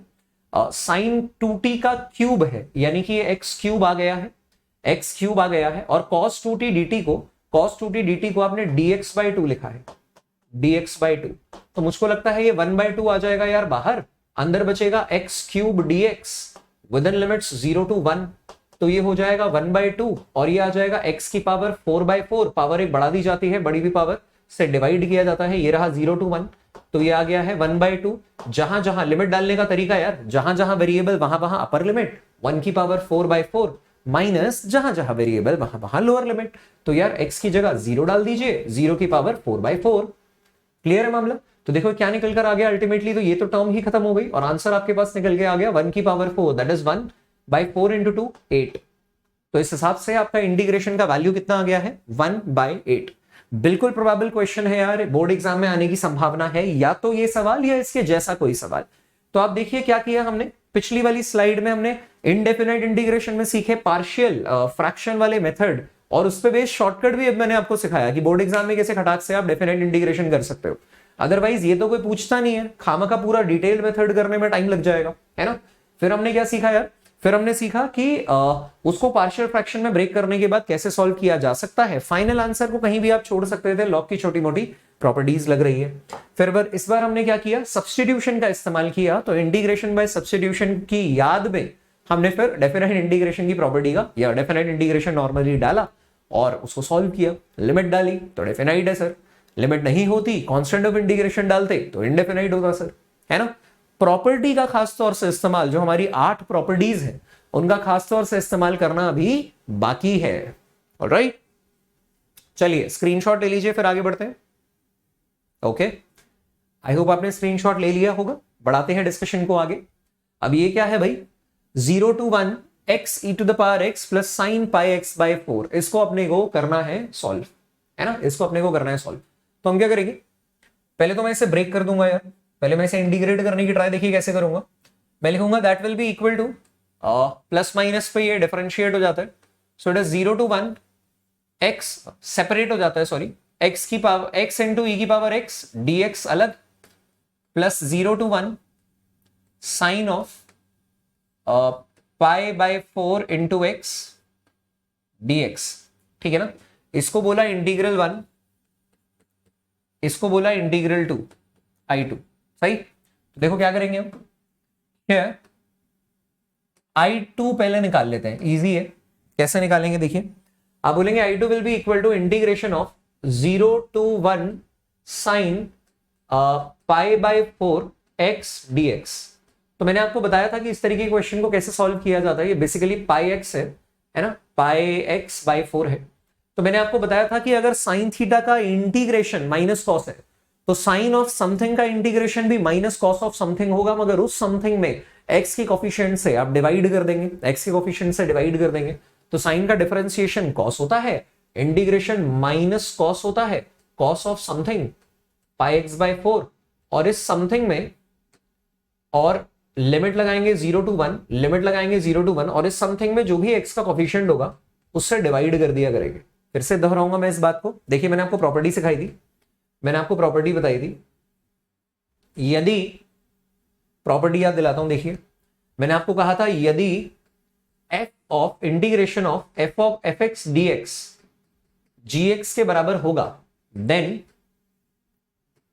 साइन 2t का क्यूब है यानी कि ये x क्यूब आ गया है, x क्यूब आ गया है, और cos 2t dt को आपने dx/2 लिखा है, dx/2, तो मुझको लगता है ये 1/2 आ जाएगा यार बाहर, अंदर बचेगा x cube dx with in limits 0 to 1, तो ये हो जाएगा 1/2, और ये आ जाएगा x की पावर 4/4, पावर एक बढ़ा दी जाती है, बड़ी हुई पावर से डिवाइड किया जाता है, ये रहा 0 to 1, तो ये आ गया है 1/2। जहां जहां लिमिट डालने का तरीका यार, जहां जहां वेरिएबल वहां वहां अपर लिमिट 1 की पावर 4/4 माइनस जहां जहां वेरिएबल वहां वहां लोअर लिमिट, तो यार x की जगह 0 डाल दीजिए, 0 की पावर 4/4, क्लियर है मामला। तो देखो क्या निकल कर आ गया अल्टीमेटली, तो ये तो टर्म ही खत्म हो गई और आंसर आपके पास निकल के आ गया 1 की पावर 4, दैट इज 1/4 इंटू 2 8। तो इस हिसाब से आपका इंटीग्रेशन का वैल्यू कितना आ गया है 1/8। बिल्कुल प्रोबेबल क्वेश्चन है यार, बोर्ड एग्जाम में आने की संभावना है, या तो ये सवाल या इसके जैसा कोई सवाल। तो आप देखिए क्या किया हमने, पिछली वाली स्लाइड में हमने इनडेफिनाइट इंटीग्रेशन में सीखे पार्शियल फ्रैक्शन वाले मेथड, और उस पे बेस्ड शॉर्टकट भी मैंने आपको सिखाया कि बोर्ड एग्जाम में कैसे खटाक से आप डेफिनेट इंटीग्रेशन कर सकते हो। अदरवाइज ये तो कोई पूछता नहीं है, खामा का पूरा डिटेल मेथड करने में टाइम लग जाएगा, है ना। फिर हमने क्या सीखा यार, फिर हमने सीखा कि उसको पार्शियल फ्रैक्शन में ब्रेक करने के बाद कैसे सॉल्व किया जा सकता है। फाइनल आंसर को कहीं भी आप छोड़ सकते थे, लॉग की छोटी मोटी प्रॉपर्टीज लग रही है। फिर इस बार हमने क्या किया, सब्स्टिट्यूशन का इस्तेमाल किया, तो इंटीग्रेशन बाय सब्स्टिट्यूशन की याद में हमने फिर डेफिनेट इंटीग्रेशन की प्रॉपर्टी का या डेफिनेट इंटीग्रेशन नॉर्मली डाला और उसको सॉल्व किया, लिमिट डाली तो डेफिनाइट है सर, लिमिट नहीं होती कांस्टेंट ऑफ इंटीग्रेशन डालते तो इनडेफिनाइट होता सर, है ना। प्रॉपर्टी का खास तौर से इस्तेमाल, जो हमारी 8 प्रॉपर्टीज है उनका खास तौर से इस्तेमाल करना अभी बाकी है। ऑलराइट, चलिए स्क्रीनशॉट ले लीजिए, फिर आगे बढ़ते हैं। ओके, आई होप आपने स्क्रीनशॉट ले लिया होगा। बढ़ाते हैं डिस्कशन को आगे। अब ये क्या है भाई, 0 to 1 x e to the power x plus sine pi x by 4, इसको अपने को करना है सॉल्व, है ना, इसको अपने को करना है सॉल्व। तो हम क्या करेंगे, पहले तो मैं इसे ब्रेक कर दूंगा यार, पहले मैं इसे इंटीग्रेट करने की ट्राई, देखिए कैसे करूंगा। मैं लिखूंगा that will be equal to, plus minus पे ये डिफरेंशिएट हो जाता है, so it is 0 to 1 x separate हो जाता है, सॉरी, x की पावर x इंटू ई की पावर x dx अलग, plus 0 to 1 sine of pi by 4 into x dx, ठीक है ना। इसको बोला इंटीग्रल 1, इसको बोला इंटीग्रल 2 I2, सही। तो देखो क्या करेंगे हम, क्या I2 पहले निकाल लेते हैं, इजी है। कैसे निकालेंगे देखिए, आप बोलेंगे I2 will be equal to integration of 0 to 1 sine pi by 4 x dx। तो मैंने आपको बताया था कि इस तरीके के क्वेश्चन को कैसे सॉल्व किया जाता है। ये बेसिकली पाई एक्स है ना, पाई एक्स बाय 4 है। तो मैंने आपको बताया था कि अगर साइन थीटा का इंटीग्रेशन माइनस कॉस है, तो साइन ऑफ समथिंग का इंटीग्रेशन भी माइनस कॉस ऑफ समथिंग होगा, मगर उस समथिंग में एक्स के कोफिशिएंट से आप डिवाइड कर देंगे, एक्स के कोफिशिएंट से डिवाइड कर देंगे, तो साइन का डिफरेंशिएशन कॉस होता है, इंटीग्रेशन माइनस कॉस होता है, cos of something pi x by 4, और इस समथिंग में और लिमिट लगाएंगे 0 to 1, लिमिट लगाएंगे 0 to 1, और इस समथिंग में जो भी एक्स का कोफिशिएंट होगा उससे डिवाइड कर दिया करेंगे। फिर से दोहराऊंगा मैं इस बात को, देखिए मैंने आपको प्रॉपर्टी सिखाई थी, मैंने आपको प्रॉपर्टी बताई थी। यदि प्रॉपर्टी याद दिलाता हूं, देखिए मैंने आपको कहा था यदि f of integration of f of fx dx gx के बराबर होगा, then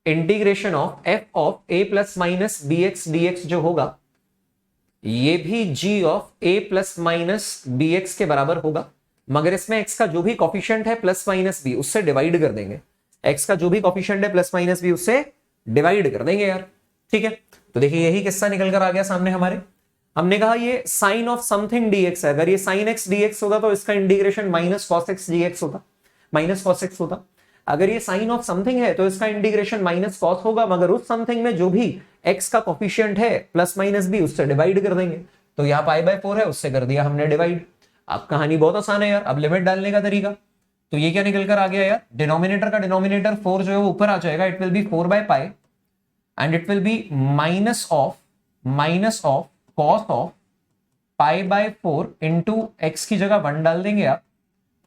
integration of f of a plus minus bx dx जो होगा, ये भी g of a plus minus bx के बराबर होगा, मगर इसमें x का जो भी कॉफिशिएंट है प्लस माइनस b उससे डिवाइड कर देंगे, x का जो भी कॉफिशिएंट है प्लस माइनस b उससे डिवाइड कर देंगे यार, ठीक है। तो देखिए यही किस्सा निकल कर आ गया सामने हमारे। हमने कहा ये साइन ऑफ समथिंग dx है, अगर ये साइन x dx होता तो इसका integration minus cos x dx होता, माइनस कॉस x होता। अगर ये साइन ऑफ समथिंग है तो इसका इंटीग्रेशन माइनस कॉस होगा, मगर उस समथिंग में जो भी x का कोफिशिएंट है प्लस माइनस b उससे डिवाइड कर देंगे। तो यहाँ पाई बाय 4 है, उससे कर दिया हमने डिवाइड। अब कहानी बहुत आसान है यार, अब लिमिट डालने का तरीका। तो ये क्या निकल कर आ गया यार, डिनोमिनेटर का डिनोमिनेटर 4 जो है वो ऊपर आ जाएगा, it will be 4 by pi and it will be minus of cos of pi by 4 into x की जगह 1 डाल देंगे आप,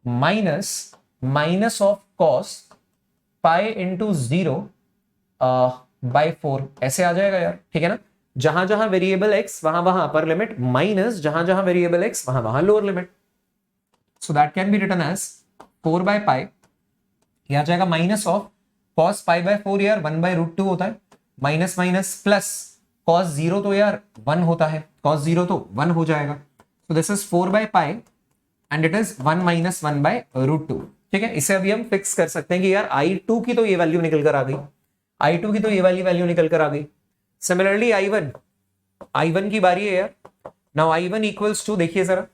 minus of cos pi into 0 by 4, ऐसे आ जाएगा यार, ठीक है ना। जहां जहां वेरिएबल x वहां वहां अपर लिमिट, माइनस जहां जहां वेरिएबल x वहां वहां lower limit. So that can be written as 4 by pi, यह आ जाएगा minus of cos pi by 4 यार 1 बाय रूट 2 होता है, माइनस माइनस प्लस कॉस 0 तो यार 1 होता है, कॉस 0 तो 1 हो जाएगा। So this is 4 by pi and it is 1 minus 1 by root 2, ठीक है। इसे अभी हम फिक्स कर सकते हैं कि यार I2 की तो ये वैल्यू निकल कर आ गई, I2 की तो ये वाली वैल्यू निकल कर आ गई। सिमिलरली I1 की बारी है यार। नाउ I1 इक्वल्स टू, देखिए जरा,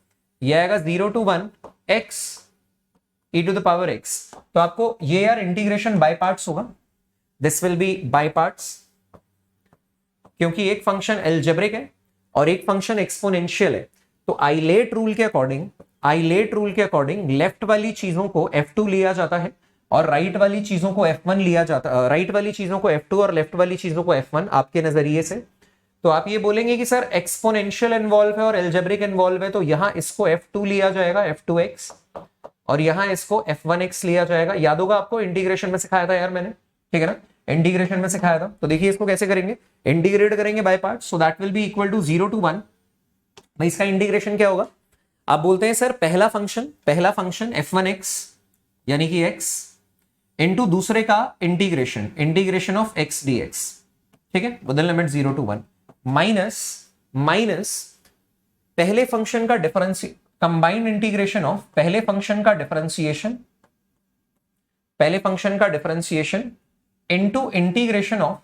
ये आएगा 0 to 1 x e to the power x। तो आपको ये यार इंटीग्रेशन बाय पार्ट्स होगा, this will be by parts, क्योंकि एक फंक्शन एल्जेब्रिक है और एक फंक्शन एक्सपोनेंशियल है। तो आइलेट रूल के अकॉर्डिंग लेफ्ट वाली चीजों को F2 लिया जाता है और राइट वाली चीजों को F1 लिया जाता है, राइट वाली चीजों को F2 और लेफ्ट वाली चीजों को F1 आपके नजरिए से। तो आप ये बोलेंगे कि सर एक्सपोनेंशियल इन्वॉल्व है और एल्जेब्रिक इन्वॉल्व है, तो यहां इसको F2 लिया जाएगा, F2x, और यहां इसको F1x लिया जाएगा। याद होगा आपको, इंटीग्रेशन में सिखाया था यार मैंने, ठीक है ना, इंटीग्रेशन में सिखाया था। तो देखिए इसको कैसे करेंगे, इंटीग्रेट करेंगे by part, so that will be equal to 0 to 1। भाई इसका इंटीग्रेशन क्या होगा, आप बोलते हैं सर पहला फंक्शन F1x यानी कि x इंटू दूसरे का इंटीग्रेशन ऑफ x dx, ठीक है, विद लिमिट 0 to 1, माइनस पहले फंक्शन का कंबाइंड इंटीग्रेशन ऑफ पहले फंक्शन का डिफरेंशिएशन इंटू इंटीग्रेशन ऑफ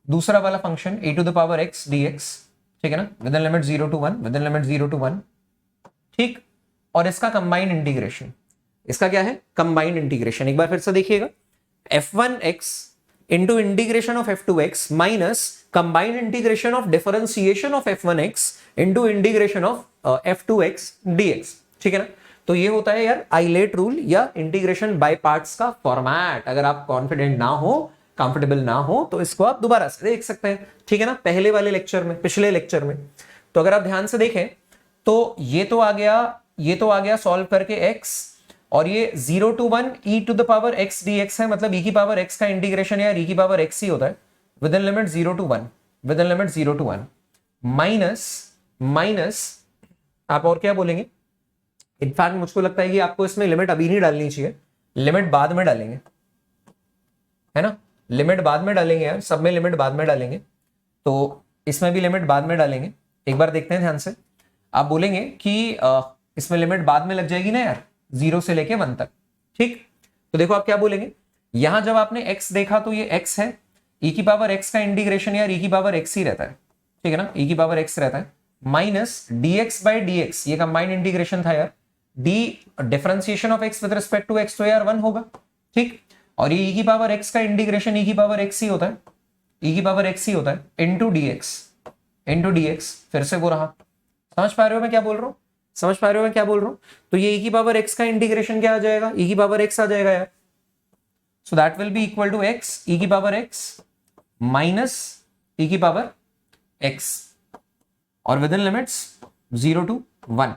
दूसरा वाला function e to the power x dx, ठीक है ना, with in limit 0 to 1, with in limit 0 to 1, ठीक। और इसका कंबाइंड इंटीग्रेशन, इसका क्या है, कंबाइंड इंटीग्रेशन। एक बार फिर से देखिएगा, f1x into integration of f2x minus combined integration of differentiation of f1x into integration of f2x dx, ठीक है ना। तो ये होता है यार आइलेट रूल या इंटीग्रेशन बाय पार्ट्स का फॉर्मेट। अगर आप कॉन्फिडेंट ना हो, कंफर्टेबल ना हो, तो इसको आप दोबारा से देख सकते हैं, ठीक है ना, पहले वाले लेक्चर में, पिछले लेक्चर में। तो अगर आप ध्यान से देखें तो ये तो आ गया सॉल्व करके x, और ये 0 to 1 e to the power x dx है, मतलब e की पावर x का इंटीग्रेशन यार e की पावर x ही होता है, with in limit 0 to 1, with in limit 0 to 1, minus आप और क्या बोलेंगे। इनफैक्ट मुझको लगता है कि आपको इसमें लिमिट अभी नहीं डालनी चाहिए, लिमिट बाद में डालेंगे, है ना, लिमिट बाद में डालेंगे यार, सब में लिमिट बाद में डालेंगे, तो इसमें भी लिमिट बाद में डालेंगे। एक बार देखते हैं ध्यान से, आप बोलेंगे कि इसमें लिमिट बाद में लग जाएगी ना यार, 0 से लेके 1 तक, ठीक। तो देखो आप क्या बोलेंगे, यहां जब आपने x देखा तो ये x है, e की पावर x का इंटीग्रेशन यार e की पावर x ही रहता है, ठीक है ना, e की पावर x रहता है, माइनस dx बाई dx, ये कंबाइंड इंटीग्रेशन था यार, d differentiation of x with respect to x तो यार 1 होगा, ठीक। और ये e की पावर x का इंटीग्रेशन e की पावर x ही होता है, e की पावर x ही होता है, इंटू dx, फिर से वो रहा। समझ पा रहे हो मैं क्या बोल रहा हूं, समझ पा रहे हो मैं क्या बोल रहा हूं। तो ये e की पावर x का इंटीग्रेशन क्या आ जाएगा, e की पावर x आ जाएगा यार, so that will be equal to x e की पावर x माइनस e की पावर x, और विद इन लिमिट्स 0 to 1।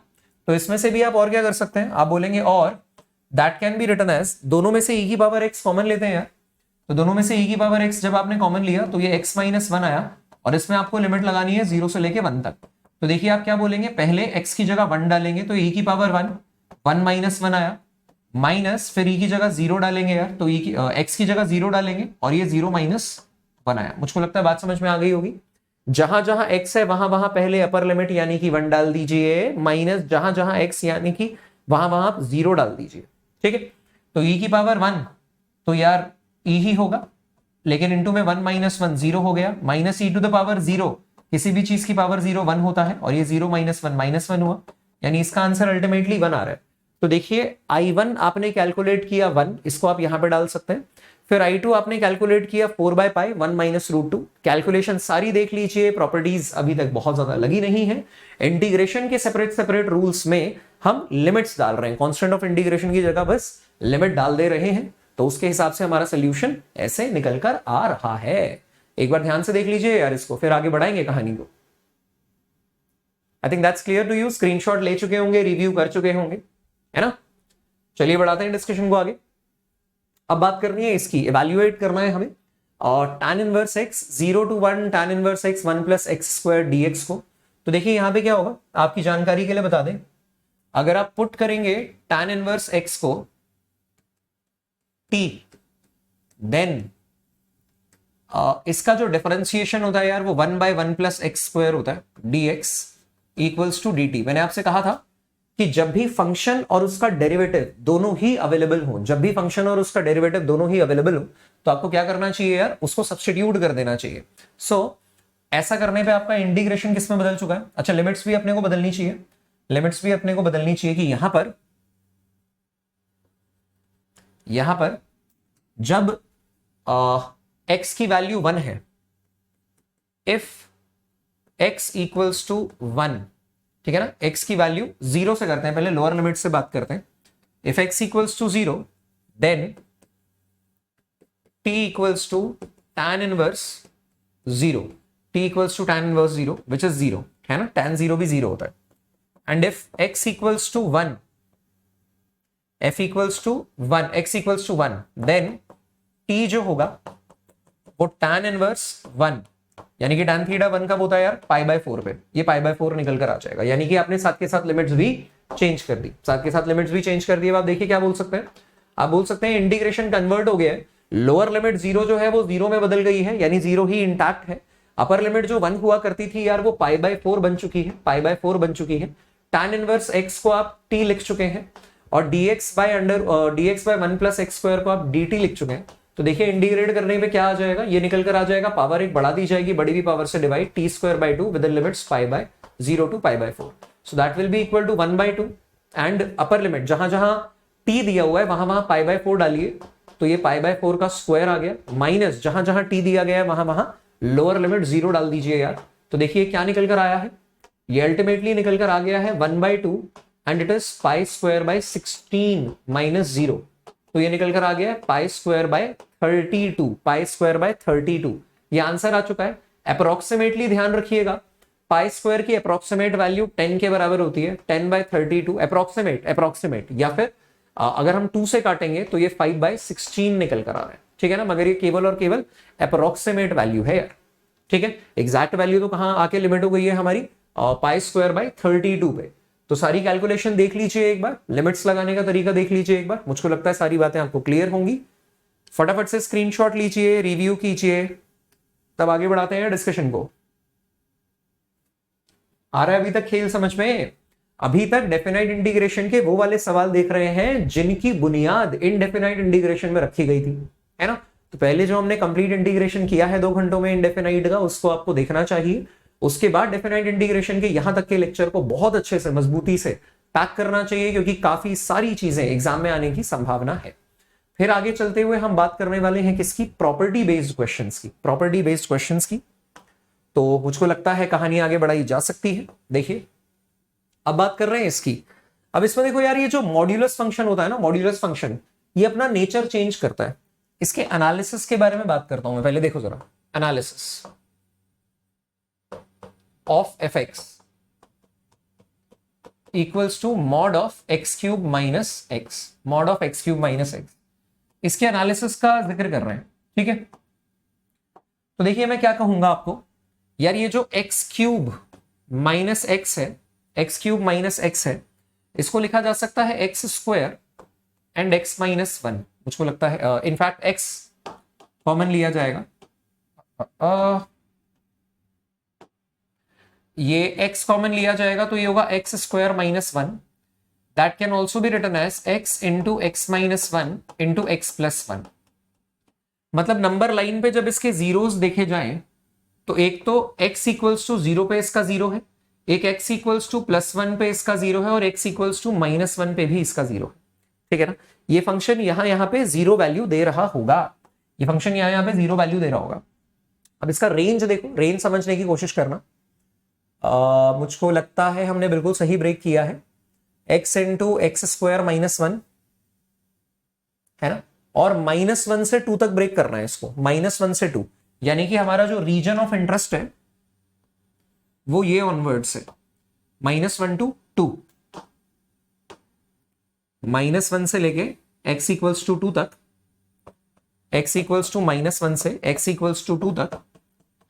तो इसमें से भी आप और क्या कर सकते हैं, आप बोलेंगे और that can be written as, दोनों में से e की पावर x कॉमन लेते हैं यार, तो दोनों में से e की पावर x जब आपने कॉमन लिया तो ये x माइनस 1 आया, और इसमें आपको लिमिट लगानी है 0 से लेके 1 तक। तो देखिए आप क्या बोलेंगे, पहले x की जगह 1 डालेंगे तो e की पावर 1 माइनस 1 आया, माइनस फिर e की जगह 0 डालेंगे यार, तो x की जगह 0 डालेंगे और ये 0 माइनस 1 आया। मुझको लगता है बात समझ में आ गई होगी। जहां जहां x है वहां वहां पहले अपर लिमिट यानी कि 1 डाल दीजिए, माइनस जहां जहां x यानी कि वहां वहां आप 0 डाल दीजिए, ठीक है। तो e की पावर 1 तो यार e ही होगा, लेकिन इंटू में 1 माइनस 1 0 हो गया, minus e to the power 0, किसी भी चीज की पावर 0 1 होता है, और ये 0 माइनस 1 माइनस 1 हुआ, यानी इसका आंसर अल्टीमेटली 1 आ रहा है। तो देखिए i1 आपने कैलकुलेट किया 1, इसको आप यहां पे डाल सकते हैं, फिर i2 आपने कैलकुलेट किया 4/π 1 माइनस √2। कैलकुलेशन सारी देख लीजिए, प्रॉपर्टीज अभी तक बहुत ज्यादा लगी नहीं है। इंटीग्रेशन के सेपरेट रूल्स में हम लिमिट्स डाल रहे हैं, कांस्टेंट ऑफ इंटीग्रेशन की जगह बस लिमिट डाल दे रहे हैं, तो उसके हिसाब से हमारा सोल्यूशन ऐसे निकल कर आ रहा है। एक बार ध्यान से देख लीजिए यार इसको, फिर आगे बढ़ाएंगे कहानी को। I think that's clear to you, screenshot ले चुके होंगे, रिव्यू कर चुके होंगे, है ना। चलिए बढ़ाते हैं डिस्कशन को आगे। अब बात करनी है इसकी, इवैल्यूएट करना है हमें और tan inverse x 0 to 1 tan inverse x 1 plus x square dx को। तो देखिए यहां पे क्या होगा, आपकी जानकारी के लिए बता दें, अगर आप पुट करेंगे tan इनवर्स x को t, देन इसका जो डिफरेंशिएशन होता है यार वो 1/1 प्लस एक्स स्क्वायर होता है, dx इक्वल्स टू dt। मैंने आपसे कहा था कि जब भी फंक्शन और उसका डेरिवेटिव दोनों ही अवेलेबल हो, जब भी फंक्शन और उसका डेरिवेटिव दोनों ही अवेलेबल हो, तो आपको क्या करना चाहिए यार, उसको सब्स्टिट्यूट कर देना चाहिए। सो ऐसा करने पे आपका इंटीग्रेशन किस में बदल चुका है। अच्छा, लिमिट्स भी अपने को बदलनी चाहिए, लिमिट्स भी अपने को बदलनी चाहिए कि यहां पर जब x की वैल्यू 1 है, इफ x इक्वल्स टू 1, ठीक है ना, x की वैल्यू 0 से करते हैं, पहले लोअर लिमिट से बात करते हैं। If x equals to 0 then t equals to tan inverse 0, t equals to tan inverse 0 which is 0, है ना, tan 0 भी 0 होता है। And if x equals to 1, f equals to 1, x equals to 1, then t जो होगा वो tan inverse 1, यानी कि tan थीटा 1 कब होता है यार, π/4 पे, ये π/4 निकल कर आ जाएगा। यानी कि आपने साथ के साथ लिमिट्स भी चेंज कर दी, साथ के साथ लिमिट्स भी चेंज कर दी। अब आप देखिए क्या बोल सकते हैं, आप बोल सकते हैं इंटीग्रेशन कन्वर्ट हो गया है, लोअर लिमिट 0 जो है वो 0 में बदल गई है, यानी 0 ही इंटैक्ट है। अपर लिमिट जो 1 हुआ करती थी यार वो π/4 बन चुकी है, π/4 बन चुकी है। tan इनवर्स x को आप t लिख चुके हैं, और dx by 1 plus x square को आप dt लिख चुके हैं। तो देखिए इंटीग्रेट करने पे क्या आ जाएगा, ये निकल कर आ जाएगा, पावर एक बढ़ा दी जाएगी, बड़ी भी पावर से divide, t square by 2 with limits pi by 0 to pi by 4, so that will be equal to 1/2 and upper limit जहां जहां टी दिया हुआ है वहां वहां पाई बाय 4 डालिए, तो ये पाई बाय 4 का स्क्वायर आ गया, माइनस जहां जहां टी दिया गया है वहां वहां लोअर लिमिट 0 डाल दीजिए यार। तो देखिए क्या निकल कर आया है, ये अल्टीमेटली निकल कर आ गया है 1/2 and it is pi square by 16 minus 0, तो ये निकल कर आ गया है pi square by 32, pi square by 32, ये आंसर आ चुका है। अप्रोक्सीमेटली ध्यान रखिएगा, पाई स्क्वायर की अप्रोक्सीमेट वैल्यू 10 के बराबर होती है, 10/32 अप्रोक्सीमेट, या फिर अगर हम 2 से काटेंगे तो ये 5/16 निकल कर आ रहा है, ठीक है ना, मगर ये केवल और केवल अप्रोक्सीमेट वैल्यू है यार, ठीक है। एग्जैक्ट वैल्यू तो कहां आके लिमिट हो गई है हमारी पाई स्क्वायर बाय 32 पे। तो सारी कैलकुलेशन देख लीजिए एक बार, लिमिट्स लगाने का तरीका देख लीजिए एक बार, मुझको लगता है सारी बातें आपको क्लियर होंगी। फटाफट से स्क्रीनशॉट लीजिए, रिव्यू कीजिए, तब आगे बढ़ाते हैं डिस्कशन को। आ रहा है अभी तक खेल समझ में? अभी तक डेफिनाइट इंटीग्रेशन के वो वाले सवाल देख रहे हैं जिनकी बुनियाद इनडेफिनाइट इंटीग्रेशन में रखी गई थी, है ना। तो पहले जो हमने कंप्लीट इंटीग्रेशन किया है 2 घंटों में इनडेफिनाइट का, उसको आपको देखना चाहिए। उसके बाद डेफिनाइट इंटीग्रेशन के यहां तक के लेक्चर को बहुत अच्छे से मजबूती से पैक करना चाहिए, क्योंकि काफी सारी चीजें एग्जाम में आने की संभावना है। फिर आगे चलते हुए हम बात करने वाले हैं किसकी, प्रॉपर्टी बेस्ड क्वेश्चंस की, प्रॉपर्टी बेस्ड क्वेश्चंस की। तो मुझको लगता है कहानी आगे बढ़ाई जा सकती है। देखिए अब बात कर रहे हैं इसकी। अब इसमें देखो यार, ये जो मॉड्यूलस फंक्शन होता है ना, मॉड्यूलस फंक्शन ये अपना नेचर चेंज करता है। इसके एनालिसिस के बारे में बात करता हूं मैं पहले। देखो जरा, analysis of f x equals to mod of x cube minus x, mod of x cube minus x, इसके एनालिसिस का जिक्र कर रहे हैं, ठीक है। तो देखिए मैं क्या कहूंगा आपको यार, ये जो एक्स क्यूब माइनस एक्स है, एक्स क्यूब माइनस एक्स है, इसको लिखा जा सकता है x square and x minus 1, मुझको लगता है इनफैक्ट एक्स कॉमन लिया जाएगा, ये x कॉमन लिया जाएगा तो ये होगा x square minus 1, that can also be written as x into x minus 1 into x plus 1। मतलब नंबर लाइन पे जब इसके जीरोस देखे जाएं तो एक तो x इक्वल्स टू 0 पे इसका 0 है, एक x इक्वल्स टू +1 पे इसका 0 है, और x इक्वल्स टू -1 पे भी इसका 0 है, ठीक है ना। ये फंक्शन यहां पे 0 वैल्यू दे रहा होगा, ये फंक्शन यहां पे 0 वैल्यू दे रहा होगा। अब इसका रेंज देखो, रेंज समझने की कोशिश करना। मुझको लगता है हमने बिल्कुल सही ब्रेक किया है, x into x square minus 1 है ना, और -1 से 2 तक ब्रेक करना है इसको, -1 से 2, यानी कि हमारा जो रीजन ऑफ इंटरेस्ट है वो ये ऑनवर्ड्स है, -1 टू 2, -1 से लेके x इक्वल्स टू 2 तक, x इक्वल्स टू -1 से x इक्वल्स टू 2 तक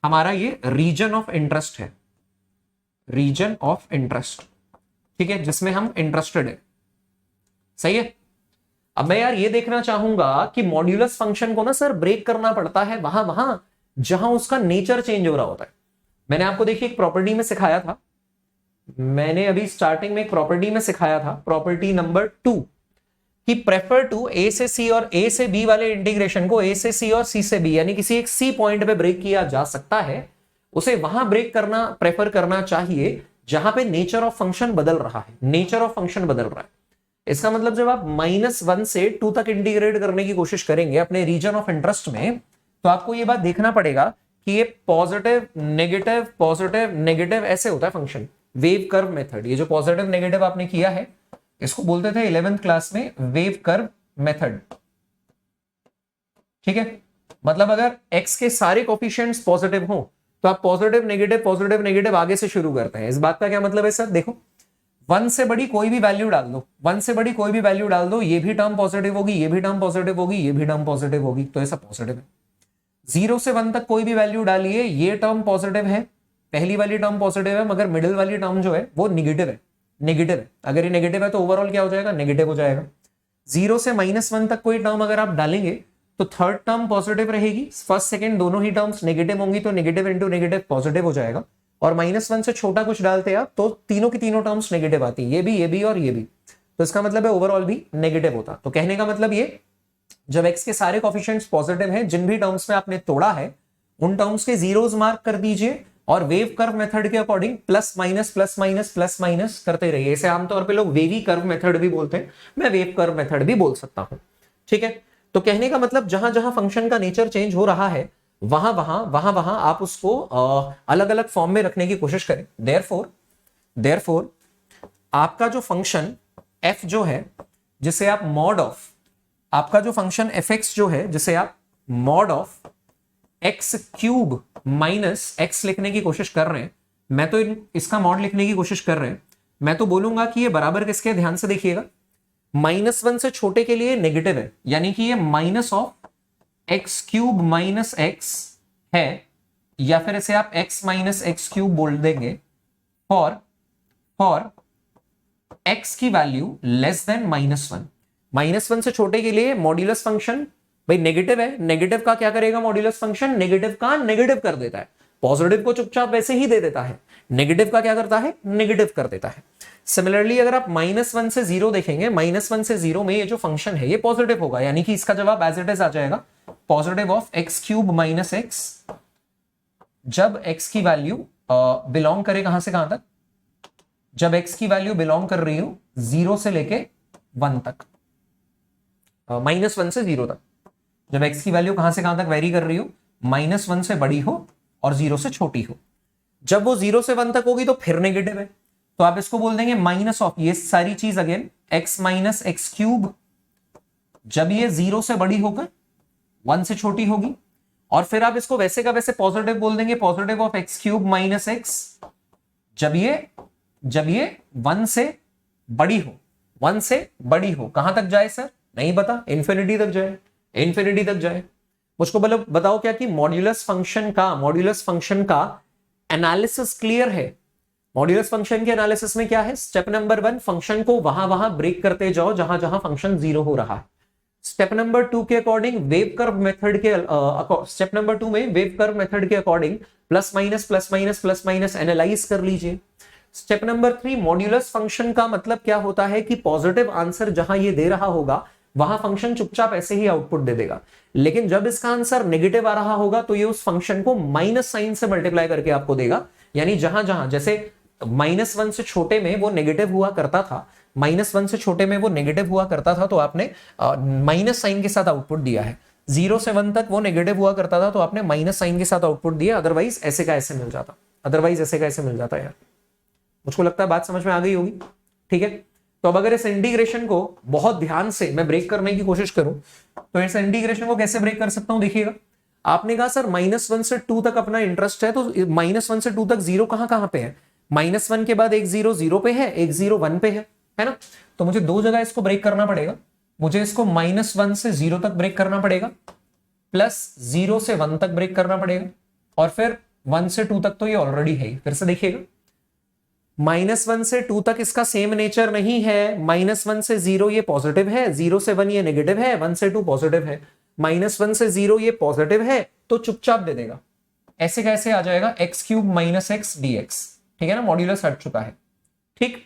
हमारा ये रीजन ऑफ इंटरेस्ट है, रीजन ऑफ इंटरेस्ट, ठीक है, जिसमें हम इंटरेस्टेड है, सही है। अब मैं यार ये देखना चाहूंगा कि मॉड्यूलस फंक्शन को ना सर ब्रेक करना पड़ता है वहां जहां उसका नेचर चेंज हो रहा होता है। मैंने आपको देखिए एक प्रॉपर्टी में सिखाया था, मैंने अभी स्टार्टिंग में एक प्रॉपर्टी में सिखाया था, प्रॉपर्टी नंबर 2, कि प्रेफर टू ए से सी और ए से बी वाले इंटीग्रेशन को ए से सी और सी से बी, यानी किसी एक सी पॉइंट पे ब्रेक किया जा सकता है, उसे वहां ब्रेक करना प्रेफर करना चाहिए जहां पे नेचर ऑफ फंक्शन बदल रहा है, नेचर ऑफ फंक्शन बदल रहा है। इसका मतलब जब आप -1 से 2 तक इंटीग्रेट करने की कोशिश करेंगे अपने रीजन ऑफ इंटरेस्ट में, तो आपको ये बात देखना पड़ेगा कि ये पॉजिटिव नेगेटिव ऐसे होता है फंक्शन, वेव कर्व मेथड। ये जो पॉजिटिव नेगेटिव आपने किया है इसको बोलते थे 11th क्लास में वेव कर्व मेथड, ठीक है। मतलब अगर x के सारे कोफिशिएंट्स पॉजिटिव हो तो आप पॉजिटिव नेगेटिव आगे से शुरू करते हैं। इस बात का क्या मतलब है सर, देखो 1 से बड़ी कोई भी वैल्यू डाल दो, 1 से बड़ी कोई भी वैल्यू डाल दो, ये भी टर्म पॉजिटिव होगी, ये भी टर्म पॉजिटिव होगी, ये भी टर्म पॉजिटिव होगी, तो ऐसा पॉजिटिव है। 0 से 1 तक कोई भी वैल्यू डालिए, ये टर्म पॉजिटिव है, पहली वाली टर्म पॉजिटिव है, मगर मिडिल वाली टर्म जो है वो निगेटिव है, नेगेटिव है। अगर ये नेगेटिव है तो ओवरऑल क्या हो जाएगा, नेगेटिव हो जाएगा। 0 से -1 तक कोई टर्म अगर आप डालेंगे तो थर्ड टर्म पॉजिटिव रहेगी, फर्स्ट सेकंड दोनों ही टर्म्स नेगेटिव होंगी, तो नेगेटिव इंटू नेगेटिव पॉजिटिव हो जाएगा। और -1 से छोटा कुछ डालते आप तो तीनों की तीनों टर्म्स नेगेटिव आती है, ये भी और ये भी, तो इसका मतलब है ओवरऑल भी नेगेटिव होता। तो कहने का मतलब ये जब x के सारे कोफिशिएंट्स पॉजिटिव हैं, जिन भी टर्म्स में आपने तोड़ा है उन टर्म्स के जीरोस मार्क कर दीजिए और वेव कर्व मेथड के अकॉर्डिंग प्लस माइनस करते रहिए। इसे आमतौर पे लोग वेवी कर्व मेथड भी बोलते हैं, मैं वेव कर्व मेथड भी बोल सकता हूं। ठीक है, तो कहने का मतलब जहां जहां फंक्शन का नेचर चेंज हो रहा है वहां वहां आप उसको अलग अलग फॉर्म में रखने की कोशिश करें। देयरफॉर आपका जो फंक्शन f जो है जिसे आप मॉड ऑफ, आपका जो फंक्शन fx जो है जिसे आप mod of x cube minus x लिखने की कोशिश कर रहे हैं, मैं तो इसका मॉड लिखने की कोशिश कर रहे हैं, मैं तो बोलूंगा कि ये बराबर किसके, ध्यान से देखिएगा, -1 से छोटे के लिए नेगेटिव है, यानी कि ये minus of x cube minus x है, या फिर इसे आप x माइनस एक्स क्यूब बोल देंगे फॉर x की वैल्यू लेस देन -1। -1 से छोटे के लिए मॉड्यूलस फंक्शन भाई नेगेटिव है, नेगेटिव का क्या करेगा मॉड्यूलस फंक्शन, नेगेटिव का नेगेटिव कर देता है, पॉजिटिव को चुपचाप वैसे ही दे देता है, नेगेटिव का क्या करता है, नेगेटिव कर देता है। सिमिलरली अगर आप -1 से 0 देखेंगे, -1 से 0 में ये जो फंक्शन है ये पॉजिटिव होगा, यानी कि इसका जवाब एज इट इज आ जाएगा positive of x cube minus x, जब x की वैल्यू बिलोंग करे कहां से कहां तक, जब x की वैल्यू बिलोंग कर रही हो 0 से लेके 1 तक, -1 से 0 तक, जब x की वैल्यू कहां से कहां तक वेरी कर रही हो, -1 से बड़ी हो और 0 से छोटी हो। जब वो 0 से 1 तक होगी तो फिर नेगेटिव है, तो आप इसको बोल देंगे माइनस ऑफ ये सारी चीज again x minus x cube, जब ये 0 से बड़ी होकर 1 से छोटी होगी, और फिर आप इसको वैसे का वैसे पॉजिटिव बोल देंगे, positive of x cube minus x, जब ये 1 से बड़ी हो, 1 से बड़ी हो, कहां तक जाए सर, नहीं पता, इंफिनिटी तक जाए, इंफिनिटी तक जाए। मुझको मतलब बताओ क्या कि मॉड्यूलस फंक्शन का एनालिसिस क्लियर है। मॉड्यूलस फंक्शन के एनालिसिस में क्या है, स्टेप नंबर 1 फंक्शन को वहां ब्रेक करते जाओ जहां जहां फंक्शन 0 हो रहा है। स्टेप नंबर 2 के अकॉर्डिंग वेव कर्व मेथड के स्टेप नंबर 2 में वेव कर्व मेथड के अकॉर्डिंग प्लस माइनस एनालाइज कर लीजिए। स्टेप नंबर 3 मॉड्यूलस फंक्शन का मतलब क्या होता है कि पॉजिटिव आंसर जहां ये दे रहा होगा वहां फंक्शन चुपचाप ऐसे ही आउटपुट दे देगा, लेकिन जब इसका आंसर नेगेटिव आ रहा होगा तो ये उस फंक्शन को माइनस साइन से मल्टीप्लाई करके आपको देगा, यानी जहां जहां जैसे -1 से छोटे में वो नेगेटिव हुआ करता था, -1 से छोटे में वो नेगेटिव हुआ करता था तो आपने माइनस साइन के साथ आउटपुट दिया है, 0 से 1 तक वो नेगेटिव हुआ करता था तो आपने माइनस साइन के साथ आउटपुट दिया, अदरवाइज ऐसे का ऐसे मिल जाता यार। मुझको लगता है बात समझ में आ गई होगी। ठीक है, तो अब अगर इस इंटीग्रेशन को बहुत ध्यान से मैं ब्रेक करने की कोशिश करूं तो इस इंटीग्रेशन को कैसे ब्रेक कर सकता हूं, देखिएगा। आपने कहा सर -1 से 2 तक अपना इंटरेस्ट है, तो -1 से 2 तक 0 कहां पे है, -1 के बाद एक 0 0 पे है, एक 0 1 पे है ना, तो मुझे दो जगह इसको ब्रेक करना पड़ेगा। मुझे इसको -1 से 0 तक ब्रेक करना पड़ेगा, प्लस 0 से 1 तक ब्रेक करना पड़ेगा, और फिर 1 से 2 तक तो ये ऑलरेडी है। फिर से देखिएगा, -1 से 2 तक इसका सेम नेचर नहीं है, -1 से 0 ये पॉजिटिव है, 0 से 1 ये नेगेटिव है, 1 से 2 पॉजिटिव है, -1 से 0 ये पॉजिटिव है तो चुपचाप दे देगा, ऐसे कैसे आ जाएगा x cube minus x dx, ठीक है ना, मॉड्यूलस हट चुका है। ठीक,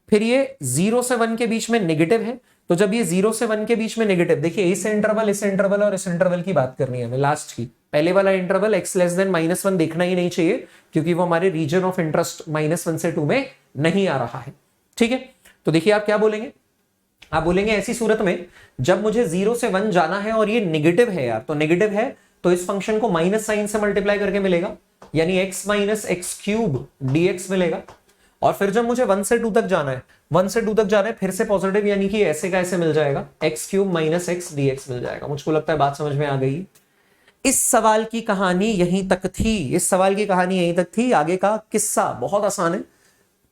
फिर ये 0 से 1 के बीच में नेगेटिव है, तो जब ये 0 से 1 के बीच में नेगेटिव, देखिए इस इंटरवल और इस इंटरवल की बात करनी है हमें, लास्ट की, पहले वाला इंटरवल x लेस देन -1 देखना ही नहीं चाहिए क्योंकि वो हमारे रीजन ऑफ इंटरेस्ट -1 से 2 में नहीं आ रहा है। ठीक है, तो देखिए आप क्या बोलेंगे, आप बोलेंगे ऐसी सूरत में जब मुझे 0 से 1 जाना है और ये नेगेटिव है यार, तो नेगेटिव है तो इस फंक्शन को माइनस साइन से मल्टीप्लाई करके मिलेगा, यानी x minus x cube dx मिलेगा। और फिर जब मुझे 1 से 2 तक जाना है, 1 से 2 तक जाना है, फिर से पॉजिटिव, यानी कि ऐसे का ऐसे मिल जाएगा, x cube minus x dx मिल जाएगा। मुझको लगता है बात समझ में आ गई। इस सवाल की कहानी यहीं तक थी, आगे का किस्सा बहुत आसान है।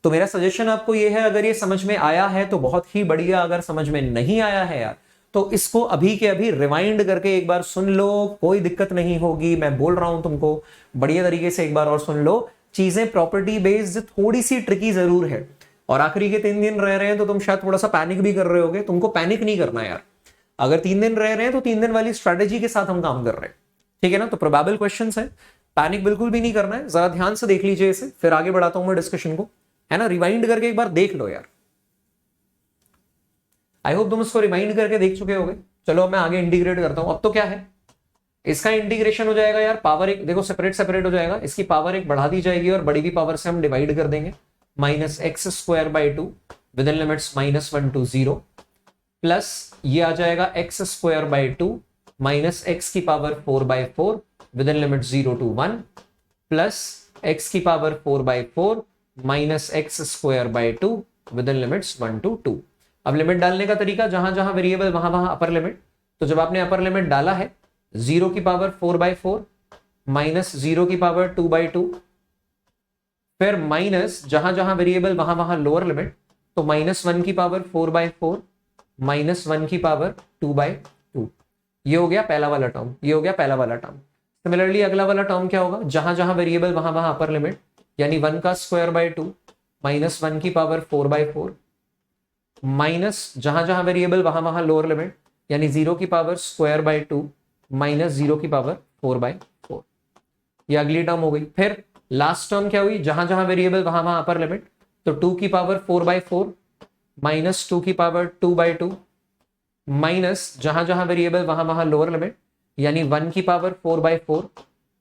तो मेरा सजेशन आपको यह है, अगर ये समझ में आया है तो बहुत ही बढ़िया, अगर समझ में नहीं आया है यार तो इसको अभी के अभी रिवाइंड करके एक बार सुन लो, कोई दिक्कत नहीं होगी। मैं बोल रहा हूं तुमको, बढ़िया तरीके से एक बार और सुन लो। चीजें प्रॉपर्टी बेस्ड थोड़ी सी ट्रिकी जरूर है, और आखिरी के 3 दिन रह रहे हैं तो तुम शायद थोड़ा सा पैनिक भी कर रहे होगे। तुमको पैनिक नहीं करना यार, अगर 3 दिन रह रहे हैं तो 3 दिन वाली स्ट्रेटेजी के साथ हम काम कर रहे हैं, ठीक है ना। तो प्रोबेबल क्वेश्चंस है, पैनिक बिल्कुल भी नहीं करना है। जरा ध्यान से देख लीजिए इसे, फिर आगे बढ़ाता हूं मैं डिस्कशन को, है ना। रिवाइंड करके एक बार देख लो यार, आई होप तुम इसको रिवाइंड करके देख चुके होगे। चलो अब मैं आगे इंटीग्रेट करता हूं। अब तो क्या है, इसका इंटीग्रेशन हो जाएगा यार, पावर एक देखो सेपरेट सेपरेट हो जाएगा, इसकी पावर एक बढ़ा दी जाएगी और बड़ी की पावर से हम डिवाइड कर देंगे, minus x square by two with in limits -1 to 0 plus ये आ जाएगा x square by two minus x की power 4/4 with in limit 0 to 1 plus x की power 4/4 minus x square by two with in limits 1 to 2। अब limit डालने का तरीका, जहां जहां वेरिएबल वहां वहां अपर लिमिट। तो जब आपने अपर लिमिट डाला है 0 की पावर 4/4 माइनस 0 की पावर 2/2, फिर माइनस जहां जहां वेरिएबल वहां वहां लोअर लिमिट, तो -1 की पावर 4/4 -1 की पावर 2/2। ये हो गया पहला वाला टर्म, ये हो गया पहला वाला टर्म। सिमिलरली अगला वाला टर्म क्या होगा, जहां जहां वेरिएबल वहां वहां अपर लिमिट, यानी 1 का स्क्वायर बाय 2 -1 की पावर 4/4 माइनस जहां जहां वेरिएबल वहां वहां लोअर लिमिट, यानी 0 की पावर स्क्वायर बाय 2 माइनस 0 की पावर 4/4। ये अगली टर्म हो गई। फिर लास्ट टर्म क्या हुई, जहां जहां वेरिएबल वहां वहां अपर लिमिट, तो 2 की पावर 4/4 माइनस 2 की पावर 2/2 माइनस जहां जहां वेरिएबल वहां वहां लोअर लिमिट, यानी 1 की पावर 4/4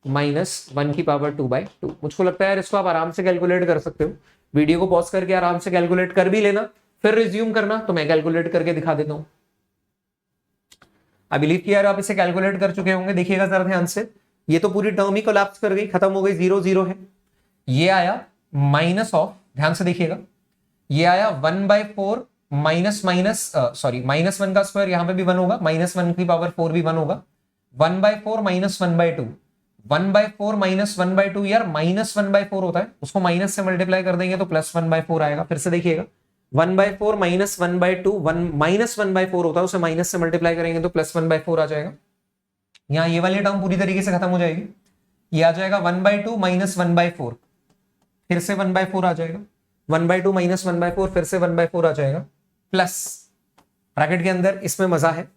माइनस 1 की पावर 2/2। मुझको लगता है यार इसको आप आराम से कैलकुलेट कर सकते हो, वीडियो को पॉज करके आराम से कैलकुलेट कर भी लेना, फिर रिज्यूम करना, तो मैं कैलकुलेट करके दिखा देता हूं। आई बिलीव कि यार आप इसे कैलकुलेट कर चुके होंगे। देखिएगा जरा ध्यान से, ये तो पूरी टर्म ही कोलैप्स कर गई, खत्म हो गई, 0 0 है। ये आया माइनस ऑफ, ध्यान से देखिएगा, ये आया 1/4 माइनस माइनस सॉरी -1 का स्क्वायर, यहां पे भी 1 होगा, -1 की पावर 4 भी 1 होगा, 1/4 माइनस 1/2, 1/4 माइनस 1/2 यार -1/4 होता है, उसको माइनस से मल्टीप्लाई कर देंगे तो +1/4 आएगा। फिर से देखिएगा, 1/4 माइनस 1/2, -1/4 होता है, उसे माइनस से मल्टीप्लाई करेंगे तो +1/4 आ जाएगा। यहां ये वाली टर्म पूरी तरीके से खत्म हो जाएगी, ये आ जाएगा 1/2 माइनस 1/4, फिर से 1/4 आ जाएगा, 1/2 माइनस 1/4 फिर से 1/4 आ जाएगा, प्लस ब्रैकेट के अंदर इसमें मजा है,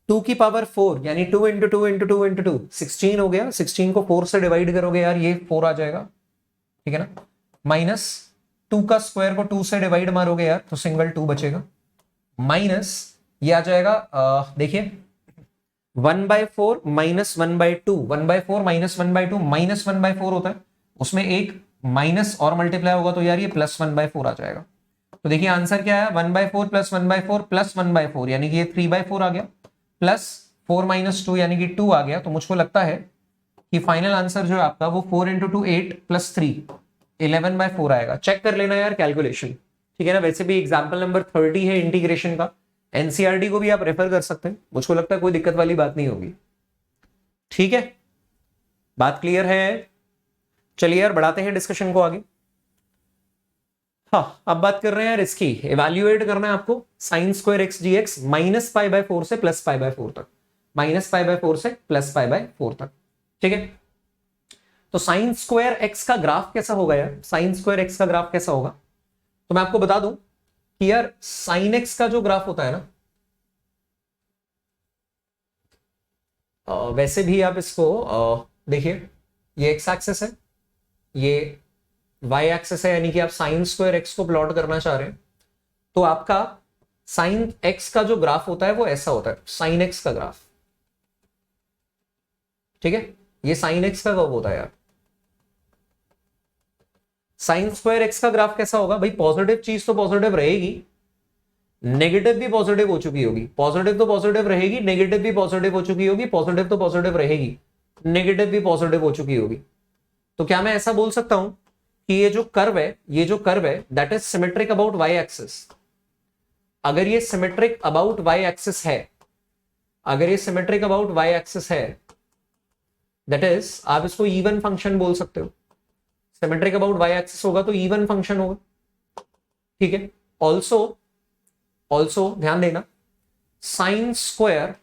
2 की पावर 4 यानी 2 इंटू 2 इंटू 2 इंटू 2 16 हो गया, 16 को 4 से डिवाइड करोगे यार ये 4 आ जाएगा, ठीक है ना, माइनस 2 का स्क्वायर को 2 से डिवाइड मारोगे यार तो सिंगल 2 बचेगा, माइनस ये आ जाएगा, देखिए 1/4 माइनस 1/2, 1/4 माइनस 1/2 माइनस 1/4 होता है, उसमें एक माइनस और मल्टीप्लाई होगा तो यार ये +1/4 आ जाएगा। तो देखिए आंसर क्या है, 1/4 प्लस 1/4 प्लस 1/4 यानी कि ये 3/4 आ गया, प्लस 4 माइनस 2 यानी कि 2 आ गया। तो मुझको लगता है कि फाइनल आंसर जो है आपका वो 4 इंटू 2 8 प्लस 3 11/4 आएगा। चेक कर लेना यार कैलकुलेशन, ठीक है ना। वैसे भी एग्जाम्पल नंबर 30 है इंटीग्रेशन का, एनसीईआरटी को भी आप रेफर कर सकते हैं, मुझको लगता है कोई दिक्कत वाली बात नहीं होगी, ठीक है, बात क्लियर है। चलिए यार बढ़ाते हैं डिस्कशन को आगे। हाँ, अब बात कर रहे हैं यार इसकी, इवैल्यूएट करना है आपको sine square x d x -π/4 से +π/4 तक, -π/4 से +π/4 तक, ठीक है। तो साइन स्क्वायर एक्स का ग्राफ कैसा होगा यार, साइन स्क्वायर एक्स का ग्राफ कैसा होगा, तो मैं आपको बता दूं कि यार साइन एक्स का जो ग्राफ होता है ना, वैसे भी आप इसको देखिए, ये एक्स एक्सिस है, ये वाई एक्सिस है, यानी कि आप साइन स्क्वायर एक्स को प्लॉट करना चाह रहे हैं, तो आपका साइन एक्स का जो ग्राफ होता है वो ऐसा होता है, साइन एक्स का ग्राफ, ठीक है। ये साइन एक्स का कब होता है यार, साइन स्क्वायर एक्स का ग्राफ कैसा होगा भाई, पॉजिटिव चीज तो पॉजिटिव रहेगी, नेगेटिव भी पॉजिटिव हो चुकी होगी, पॉजिटिव तो पॉजिटिव रहेगी, नेगेटिव भी पॉजिटिव हो चुकी होगी, पॉजिटिव तो पॉजिटिव रहेगी, नेगेटिव भी पॉजिटिव हो चुकी होगी। तो क्या मैं ऐसा बोल सकता हूं कि ये जो कर्व है, ये जो कर्व है that is symmetric about y axis. अगर ये सिमेट्रिक अबाउट वाई एक्सिस है, अगर ये सिमेट्रिक अबाउट वाई एक्सिस है, दैट इज आप इसको इवन फंक्शन बोल सकते हो, सिमेट्रिक अबाउट वाई एक्सिस होगा तो इवन फंक्शन होगा, ठीक है। ऑल्सो ध्यान देना, sine square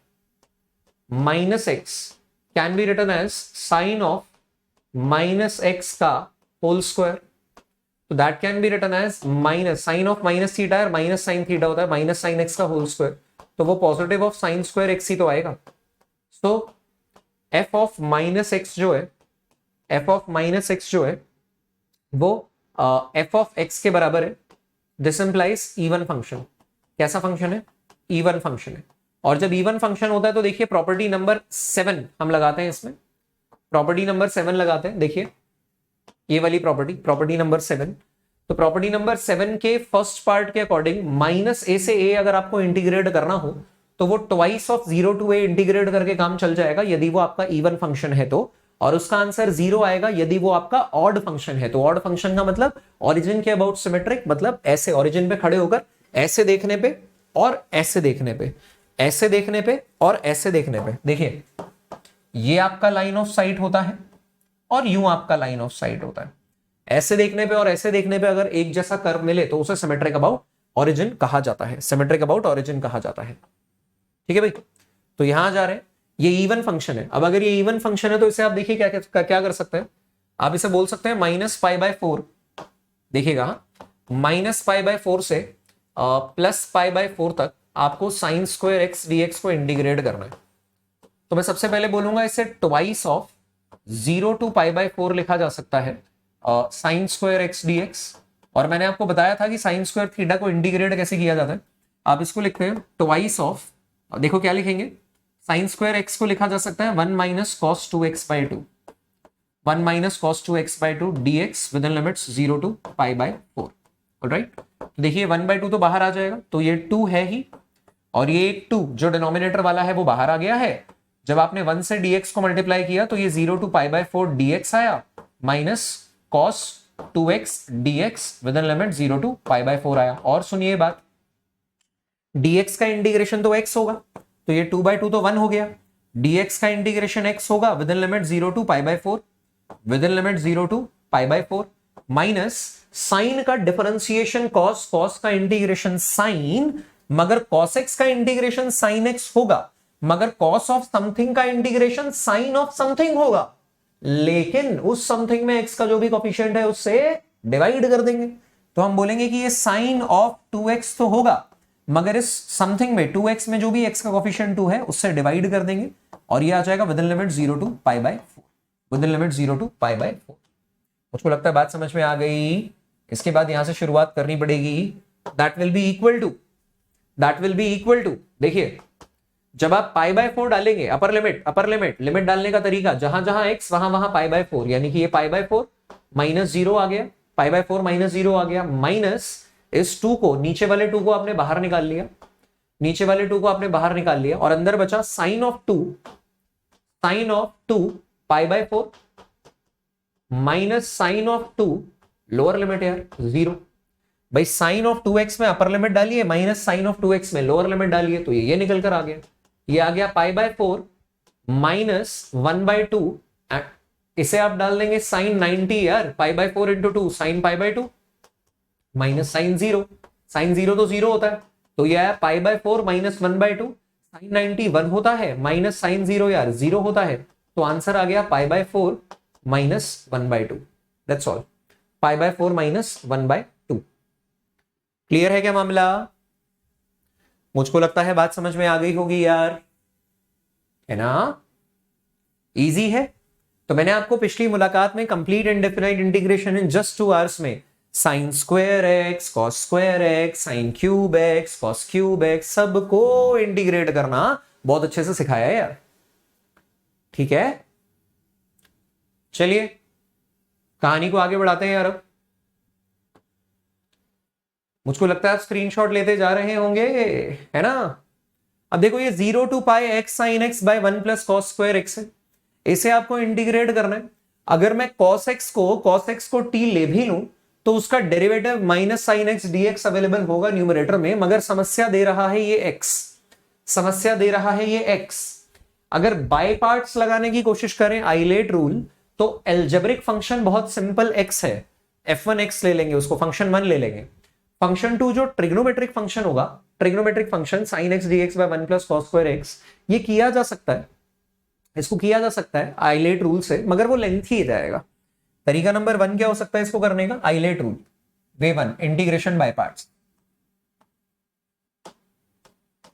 minus x can be written as sine of minus x का होल स्क्वायर, तो that can be written as minus sine of minus theta है, माइनस साइन थीटा होता है, माइनस साइन एक्स का whole square, तो वो positive of sine square x ही तो आएगा। So f of minus x जो है, एफ ऑफ माइनस एक्स जो है वो एफ ऑफ एक्स के बराबर है, दिस इंप्लाइज इवन फंक्शन। कैसा फंक्शन है, इवन फंक्शन है, और जब इवन फंक्शन होता है तो देखिए प्रॉपर्टी नंबर 7 हम लगाते हैं इसमें, प्रॉपर्टी नंबर 7 लगाते हैं। देखिए ये वाली प्रॉपर्टी नंबर 7। तो प्रॉपर्टी नंबर 7 के फर्स्ट पार्ट के अकॉर्डिंग माइनस ए से ए अगर आपको इंटीग्रेट करना हो तो वो twice of 0 to a integrate करके काम चल जाएगा यदि वो आपका इवन फंक्शन है तो, और उसका आंसर 0 आएगा यदि वो आपका ऑड फंक्शन है तो। ऑड फंक्शन का मतलब ओरिजिन के अबाउट सिमेट्रिक, मतलब ऐसे ओरिजिन पे खड़े होकर ऐसे देखने पे और ऐसे देखने पे, ऐसे देखने पे और ऐसे देखने पे। देखिए ये आपका लाइन ऑफ साइट होता है और यूं आपका लाइन ऑफ साइट होता है। ऐसे देखने पे और ऐसे देखने पे अगर एक जैसा कर्व मिले तो उसे सिमेट्रिक अबाउट ओरिजिन कहा जाता है, सिमेट्रिक अबाउट ओरिजिन कहा जाता है। ठीक है भाई, तो यहां जा रहे हैं, ये इवन फंक्शन है। अब अगर ये इवन फंक्शन है तो इसे आप देखिए क्या कर सकते हैं, आप इसे बोल सकते हैं माइनस पाई बाय 4। देखिएगा माइनस पाई बाय 4 से प्लस पाई बाय 4 तक आपको साइन स्क्वायर एक्स डीएक्स को इंटीग्रेट करना है। तो मैं सबसे पहले बोलूंगा इसे twice of 0 to pi by 4 लिखा जा सकता है साइन स्क्वायर एक्स डीएक्स। और मैंने आपको बताया था कि साइन स्क्वायर थीटा को इंटीग्रेट कैसे किया जाता है। आप इसको लिखते हैं ट्वाइस ऑफ, देखो क्या लिखेंगे, साइन स्क्वायर एक्स को लिखा जा सकता है 1 minus cos 2x by 2, 1 minus cos 2x by 2 dx with in limits 0 to pi by 4। Alright, तो देखिए 1/2 तो बाहर आ जाएगा, तो ये 2 है ही, और ये एक 2 जो डिनोमिनेटर वाला है वो बाहर आ गया है। जब आपने 1 से dx को मल्टीप्लाई किया तो ये 0 टू पाई बाय 4 dx आया, minus cos 2x dx with in limit 0 to pi by 4 आया। और सुनिए बात, dx का इंटीग्रेशन तो x होगा, तो ये 2/2 तो 1 हो गया। dx का इंटीग्रेशन x होगा with in limit 0 to pi by 4, with in limit 0 to pi by 4, minus sine का डिफरेंशिएशन cos, cos का इंटीग्रेशन साइन, मगर cos x का इंटीग्रेशन साइन x होगा, मगर cos ऑफ समथिंग का इंटीग्रेशन साइन ऑफ समथिंग होगा, लेकिन उस समथिंग में x का जो भी कोफिशिएंट है उससे डिवाइड कर देंगे। तो हम बोलेंगे कि ये साइन ऑफ 2x तो होगा, मगर इस समथिंग में 2x में जो भी x का कोफिशिएंट 2 है उससे डिवाइड कर देंगे, और ये आ जाएगा with in limit 0 to pi by 4, with in limit 0 to pi by 4। मुझको लगता है बात समझ में आ गई। इसके बाद यहां से शुरुआत करनी पड़ेगी। That will be equal to, that will be equal to, देखिए जब आप पाई बाय 4 डालेंगे, अपर लिमिट लिमिट डालने का तरीका, जहां जहां x वहां वहां पाई बाय 4, यानी कि ये पाई बाय 4 माइनस 0 आ गया, पाई बाय 4 माइनस 0 आ गया, माइनस इस 2 को, नीचे वाले 2 को आपने बाहर निकाल लिया, नीचे वाले 2 को आपने बाहर निकाल लिया, और अंदर बचा sine of 2 pi by 4 minus sine of 2 lower limit यार 0। भाई साइन ऑफ 2x में अपर लिमिट डालिए, माइनस साइन ऑफ 2x में लोअर लिमिट डालिए, तो ये निकल कर आ गया, ये आ गया पाई बाय 4 माइनस 1/2, इसे आप डाल देंगे साइन 90 यार, pi by 4 into 2 sine pi by 2 minus sine 0, sine 0 तो 0 होता है, तो ये आया पाई बाय 4 माइनस 1/2, साइन 90 1 होता है, माइनस साइन 0 यार 0 होता है, तो आंसर आ गया पाई by 4 minus 1/2। That's all, pi by 4 minus 1/2। Clear है क्या मामला? मुझको लगता है बात समझ में आ गई होगी यार, है ना? इजी है। तो मैंने आपको पिछली मुलाकात में complete indefinite integration in just 2 hours में sine square x, cos square x, sine cube x, cos cube x, सबको इंटीग्रेट करना बहुत अच्छे से सिखाया है यार। ठीक है, चलिए कहानी को आगे बढ़ाते हैं यार। अब मुझको लगता है आप स्क्रीनशॉट लेते जा रहे होंगे, है ना? अब देखो ये 0 to pi x sine x by 1 plus cos square x है, इसे आपको इंटीग्रेट करना है। अगर मैं cos x को t ले भी लूं तो उसका derivative minus sine x dx available होगा न्यूमरेटर में, मगर समस्या दे रहा है ये x, समस्या दे रहा है ये x। अगर बाय पार्ट्स लगाने की कोशिश करें आइलेट रूल, तो एल्जेब्रिक फंक्शन बहुत सिंपल x है, f1x ले लेंगे, उसको फंक्शन 1 ले लेंगे। फंक्शन 2 जो ट्रिग्नोमेट्रिक फंक्शन होगा, trigonometric function sin x dx by 1 plus cos square x, ये किया जा सकता है, इसको किया जा सकता है आइलेट रूल से, मगर वो लेंथी ही जाएगा। तरीका नंबर 1 क्या हो सकता है इसको करने का? ILATE rule, way 1 integration by parts,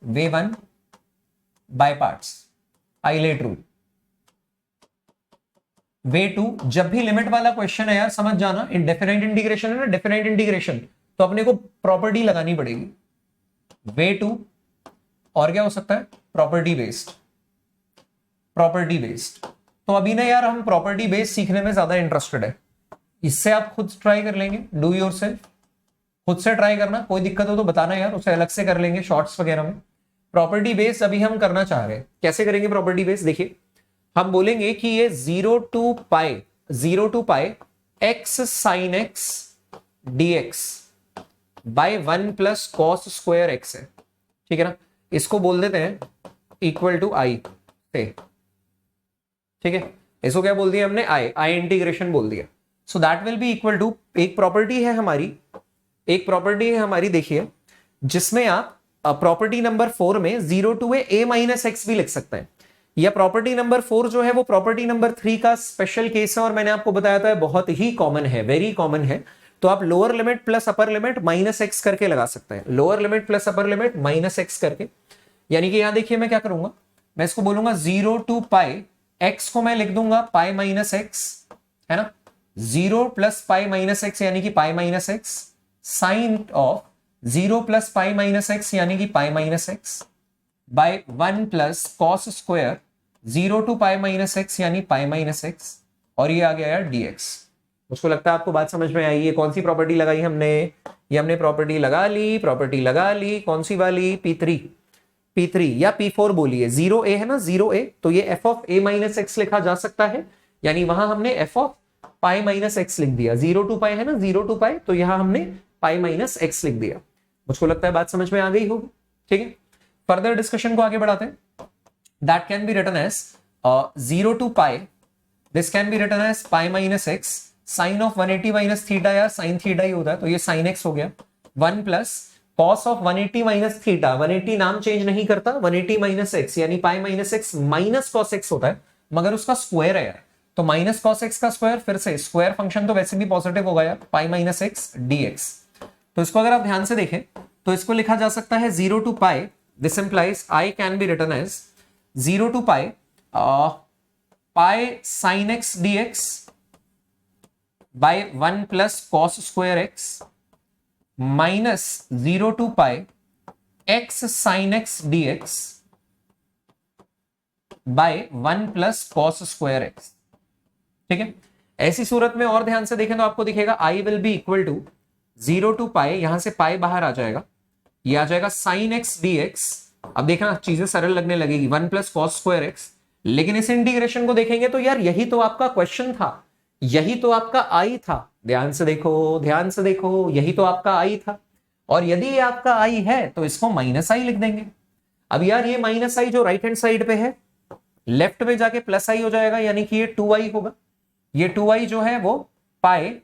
way 1 by parts, ILATE rule. Way 2, जब भी लिमिट वाला क्वेश्चन है यार समझ जाना, डेफिनाइट इंटीग्रेशन है ना, डेफिनाइट इंटीग्रेशन, तो अपने को प्रॉपर्टी लगानी पड़ेगी। वे 2 और क्या हो सकता है, प्रॉपर्टी बेस्ड, प्रॉपर्टी बेस्ड। तो अभी ना यार हम प्रॉपर्टी बेस्ड सीखने में ज्यादा इंटरेस्टेड है, इससे आप खुद ट्राई कर लेंगे, डू योरसेल्फ, खुद से ट्राई करना, कोई दिक्कत हो तो बताना यार, उसे अलग से कर लेंगे शॉर्ट्स वगैरह में। प्रॉपर्टी बेस्ड अभी हम करना चाह रहे हैं, कैसे करेंगे प्रॉपर्टी बेस्ड, देखिए हम बोलेंगे कि ये 0 to x sin x dx by 1 plus cos square x है, ठीक है ना, इसको बोल देते हैं इक्वल टू आई से, ठीक है, इसको क्या बोल दिया हमने, आई इंटीग्रेशन बोल दिया। So that will be equal to, एक प्रॉपर्टी है हमारी, एक प्रॉपर्टी है हमारी, देखिए जिसमें आप प्रॉपर्टी नंबर 4 में 0 to a माइनस एक्स भी लिख सकते हैं, या प्रॉपर्टी नंबर 4 जो है वो प्रॉपर्टी नंबर 3 का स्पेशल केस है, और मैंने आपको बताया था बहुत ही कॉमन है, वेरी कॉमन है। तो आप lower limit plus upper limit minus x करके लगा सकते हैं, lower limit plus upper limit minus x करके, यानी कि यहां देखिए मैं क्या करूंगा, मैं इसको बोलूंगा 0 to पाई, एक्स को मैं लिख दूंगा पाई माइनस एक्स, है ना, 0 प्लस पाई माइनस एक्स यानी कि pi minus x, sine of 0 plus pi minus x यानी कि pi minus x, by 1 plus cos square 0 to pi minus x यानी पाई माइनस एक्स, और ये आ गया यार dx। मुझको लगता है आपको बात समझ में आई है, कौन सी प्रॉपर्टी लगाई हमने, ये हमने प्रॉपर्टी लगा ली, प्रॉपर्टी लगा ली, कौन सी वाली, P3 या P4 बोलिए, 0a है ना, 0a, तो ये f of a minus x लिखा जा सकता है, यानी वहां हमने f of pi minus x लिख दिया, 0 to पाई है ना, 0 to पाई, तो यहां हमने पाई माइनस एक्स लिख दिया। मुझको लगता है बात समझ में आ गई होगी, ठीक है। फर्दर डिस्कशन को आगे बढ़ाते हैं, that can be written as 0 to pi, this can be written as pi minus x, sine of 180 minus theta, या साइन थीटा ही होता है, तो ये साइन एक्स हो गया, 1 plus cos of 180 minus theta, 180 नाम चेंज नहीं करता, 180 माइनस एक्स यानी pi minus x minus cos x होता है, मगर उसका स्क्वायर है यार, तो माइनस कॉस एक्स का स्क्वायर, फिर से स्क्वायर फंक्शन तो वैसे भी पॉजिटिव होगा यार, पाई माइनस एक्स डीएक्स। तो इसको अगर आप ध्यान से देखें तो इसको लिखा जा सकता है 0 to pi, this implies I can be written as 0 to pi, pi sine x dx by 1 plus cos square x minus 0 to pi x sine x dx by 1 plus cos square x, ठीक है। ऐसी सूरत में और ध्यान से देखें तो आपको दिखेगा I will be equal to 0 to pi, यहां से पाई बाहर आ जाएगा, ये आ जाएगा साइन एक्स डीएक्स। अब देखना चीजें सरल लगने लगेगी, 1 प्लस कॉस स्क्वायर एक्स, लेकिन इस इंटीग्रेशन को देखेंगे तो यार यही तो आपका क्वेश्चन था, यही तो आपका आई था, ध्यान से देखो, ध्यान से देखो, यही तो आपका आई था, और यदि ये आपका आई है तो इसको माइनस आई लिख देंगे। अब यार ये माइनस आई जो राइट हैंड साइड पे है, लेफ्ट में जाके प्लस आई हो जाएगा, यानी कि ये 2i होगा, ये 2i जो है वो pi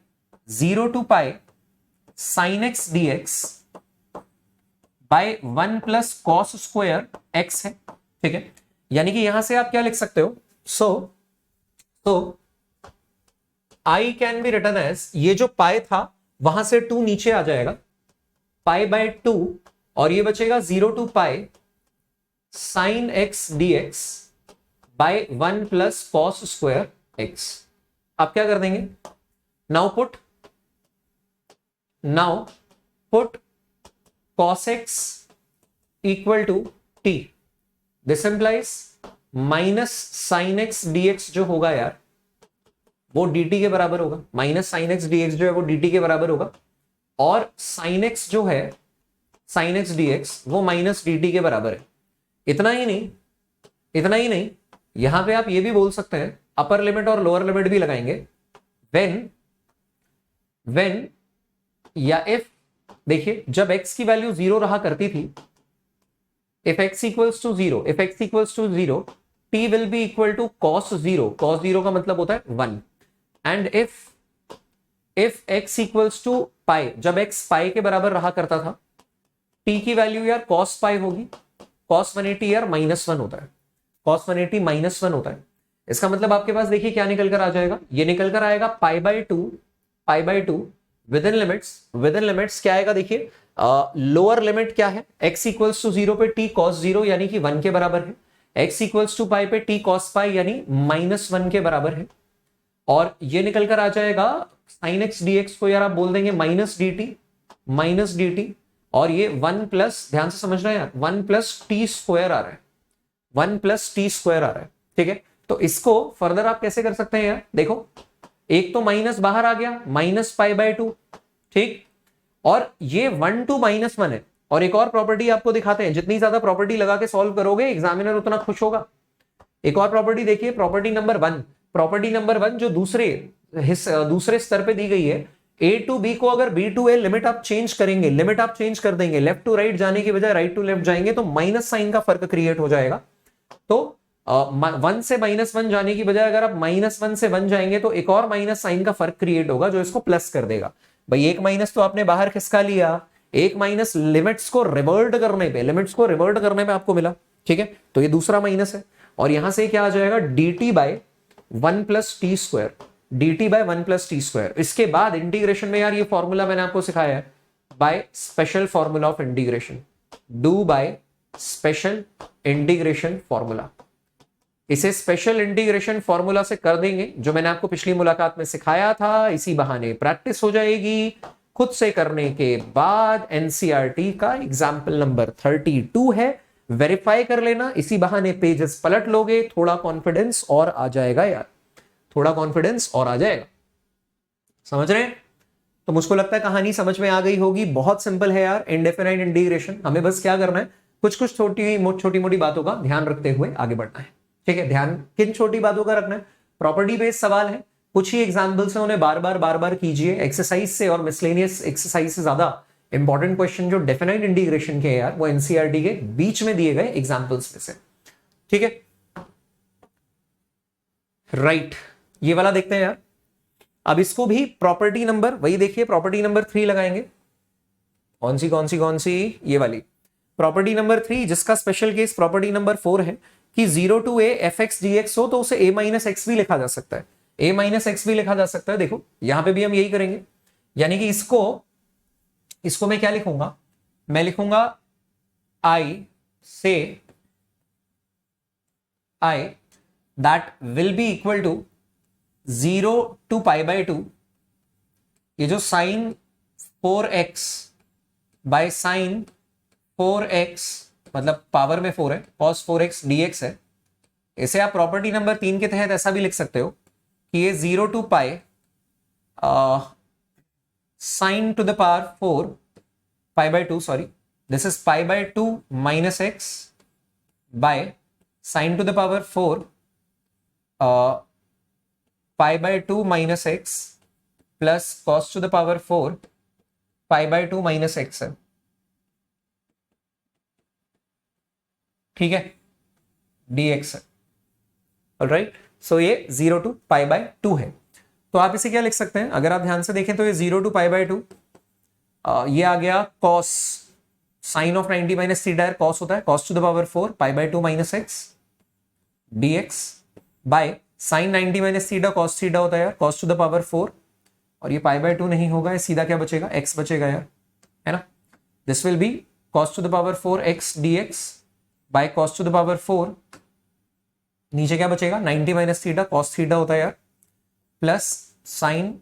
0 to pi sine x dx by 1 plus cos square x है, ठीक है। यानी कि यहां से आप क्या लिख सकते हो, so I can be written as, ये जो पाई था वहां से 2 नीचे आ जाएगा, पाई बाय 2, और ये बचेगा 0 to pi sine x dx by 1 plus cos square x. आप क्या कर देंगे, now put cos x equal to t, this implies minus sine x dx जो होगा यार वो dt के बराबर होगा, माइनस साइन एक्स dx जो है वो dt के बराबर होगा, और साइन x जो है साइन एक्स dx वो माइनस dt के बराबर है। इतना ही नहीं, यहां पे आप ये भी बोल सकते हैं, अपर लिमिट और लोअर लिमिट भी लगाएंगे, व्हेन या इफ, देखिए जब x की वैल्यू 0 रहा करती थी, if x equals to 0, t will be equal to cos 0 का मतलब होता है 1, and if x equals to पाई, जब x पाई के बराबर रहा करता था, t की वैल्यू यार cos पाई होगी, cos 180 यार -1 होता है, cos 180 -1 होता है। इसका मतलब आपके पास देखिए क्या निकल कर आ जाएगा, ये निकल कर आएगा पाई बाय 2 विद इन लिमिट्स क्या आएगा, देखिए लोअर लिमिट क्या है, x इक्वल्स टू 0 पे t cos 0 यानी कि 1 के बराबर है, x इक्वल्स टू पाई पे t cos पाई यानी -1 के बराबर है, और ये निकल कर आ जाएगा sin x dx को यार आप बोल देंगे माइनस dt, और ये 1 प्लस, ध्यान से समझ रहे हैं यार, 1 प्लस टी स्क्वायर आ रहा है, 1 प्लस टी स्क्वायर आ रहा है, ठीक है। तो इसको फर्दर आप कैसे कर सकते हैं यार, देखो एक तो माइनस बाहर आ गया, -π/2, ठीक, और ये 1 to -1 है। और एक और प्रॉपर्टी आपको दिखाते हैं, जितनी ज्यादा प्रॉपर्टी लगा के सॉल्व करोगे एग्जामिनर उतना खुश होगा। एक और प्रॉपर्टी देखिए, प्रॉपर्टी नंबर 1, प्रॉपर्टी नंबर 1 जो दूसरे स्तर पे दी गई है, a to b को अगर b to a लिमिट आप चेंज करेंगे, लिमिट आप चेंज कर देंगे, लेफ्ट टू राइट जाने की बजाय राइट टू लेफ्ट जाएंगे, तो माइनस साइन का फर्क क्रिएट हो जाएगा। तो 1 से -1 जाने की बजाय अगर आप -1 से 1 जाएंगे तो एक और माइनस साइन का फर्क क्रिएट होगा जो इसको प्लस कर देगा। भाई एक माइनस तो आपने बाहर खिसका लिया, एक माइनस लिमिट्स को रिवर्ट करने पे आपको मिला, ठीक है। तो ये दूसरा माइनस है, और यहां से क्या आ जाएगा, dt/1 + t², dt/1 + t²। इसके बाद इंटीग्रेशन में यार ये फॉर्मूला मैंने आपको सिखाया है, by special formula of integration, do by special integration formula. इसे स्पेशल इंटीग्रेशन फॉर्मूला से कर देंगे, जो मैंने आपको पिछली मुलाकात में सिखाया था, इसी बहाने प्रैक्टिस हो जाएगी। खुद से करने के बाद एनसीईआरटी का एग्जाम्पल नंबर 32 है, वेरीफाई कर लेना, इसी बहाने पेजेस पलट लोगे, थोड़ा कॉन्फिडेंस और आ जाएगा यार, थोड़ा कॉन्फिडेंस और आ जाएगा। समझ रहे हैं? तो मुझको लगता है कहानी समझ में आ गई होगी। बहुत सिंपल है यार इनडेफिनाइट इंटीग्रेशन। हमें बस क्या करना है, कुछ कुछ छोटी मोटी बातों का ध्यान रखते हुए आगे बढ़ना है, ठीक है। ध्यान किन छोटी बातों का रखना है, प्रॉपर्टी बेस्ड सवाल है, कुछ ही एग्जांपल्स हैं, उन्हें बार बार कीजिए। एक्सरसाइज से और मिसलेनियस एक्सरसाइज से ज्यादा इंपॉर्टेंट क्वेश्चन जो डेफिनाइट इंटीग्रेशन के यार, वो एनसीईआरटी के बीच में दिए गए एग्जांपल्स में से, ठीक है। राइट, ये वाला देखते हैं यार। अब इसको भी प्रॉपर्टी नंबर, वही देखिए प्रॉपर्टी नंबर 3 लगाएंगे। कौन सी, ये वाली प्रॉपर्टी नंबर 3, जिसका स्पेशल केस प्रॉपर्टी नंबर 4 है कि 0 to a fx dx हो तो उसे a-x भी लिखा जा सकता है, a-x भी लिखा जा सकता है। देखो यहां पे भी हम यही करेंगे, यानी कि इसको मैं क्या लिखूंगा, मैं लिखूंगा I से I that will be equal to 0 to π/2, ये जो sin 4x by sin 4x मतलब पावर में 4 है, cos 4x dx है। इसे आप प्रॉपर्टी नंबर 3 के तहत ऐसा भी लिख सकते हो कि ये 0 to π sin to the power 4 π/2, sorry this is π/2 minus x by sin to the power 4 π/2 minus x plus cos to the power 4 π/2 minus x है, ठीक है, dx है। ऑलराइट, सो ये 0 to π/2 है। तो आप इसे क्या लिख सकते हैं, अगर आप ध्यान से देखें तो ये 0 to π/2, ये आ गया cos sin of 90 minus theta, cos होता है cos to the power 4 π/2 minus x dx by sin 90 minus theta cos theta होता है यार cos to the power 4, और ये π/2 नहीं होगा, ये सीधा क्या बचेगा, x बचेगा यार, है ना। This will B cos to the power 4x dx by cos to the power 4, नीचे क्या बचेगा, 90 minus थीटा cos थीटा होता है यार, plus sin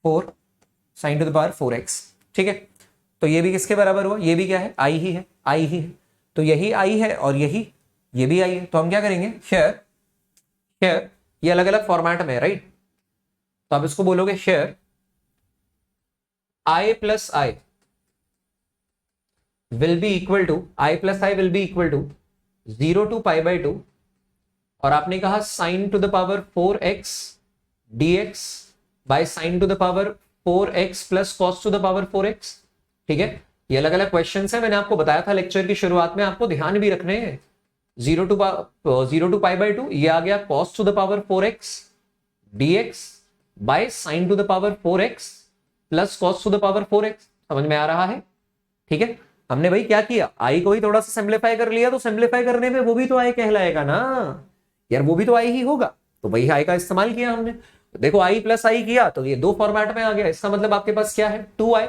4 sin to the power 4x, ठीक है। तो ये भी किसके बराबर हुआ, ये भी क्या है, i ही है, i ही है। तो यही i है और यही ये भी i है। तो हम क्या करेंगे, शेयर ये अलग अलग फॉर्मेट में है, राइट। तो आप इसको बोलोगे share i plus i will be equal to, i plus i will be equal to 0 to π/2, और आपने कहा sin to the power 4x dx by sin to the power 4x plus cos to the power 4x, ठीक है। ये अलग अलग questions है, मैंने आपको बताया था लेक्चर की शुरुआत में, आपको ध्यान भी रखने हैं। 0 to π/2, ये आ गया cos to the power 4x dx by sin to the power 4x plus cos to the power 4x, समझ में आ रहा है, ठीक है। हमने भाई क्या किया, आई को ही थोड़ा सा सिंप्लीफाई कर लिया, तो सिंप्लीफाई करने में वो भी तो आई कहलाएगा ना यार, वो भी तो आई ही होगा, तो वही आई का इस्तेमाल किया हमने। देखो आई प्लस आई किया तो ये दो फॉर्मेट में आ गया, इसका मतलब आपके पास क्या है, 2i,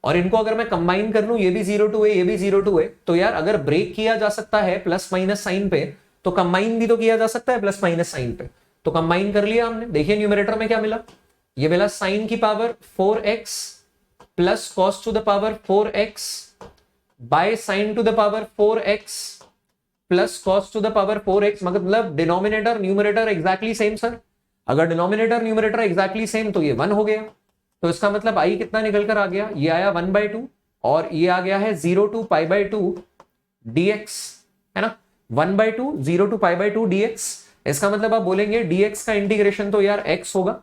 और इनको अगर मैं कंबाइन कर लूं, ये भी 0 to a ये भी 0 to a, तो यार अगर ब्रेक किया जा सकता है प्लस माइनस साइन पे, तो कंबाइन भी तो किया जा सकता है प्लस माइनस साइन पे। तो कंबाइन कर लिया हमने, देखिए न्यूमरेटर में क्या मिला, ये मिला साइन की power 4x plus cos to the power 4x by sine to the power 4x plus cos two the power 4x, मतलब denominator numerator exactly same sir. अगर डिनोमिनेटर न्यूमरेटर एग्जैक्टली सेम तो ये 1 हो गया, तो इसका मतलब आई कितना निकल कर आ गया, ये आया 1/2 और ये आ गया है 0 to π/2 dx, है ना, 1/2 0 to π/2 dx। इसका मतलब आप बोलेंगे dx का इंटीग्रेशन तो यार x होगा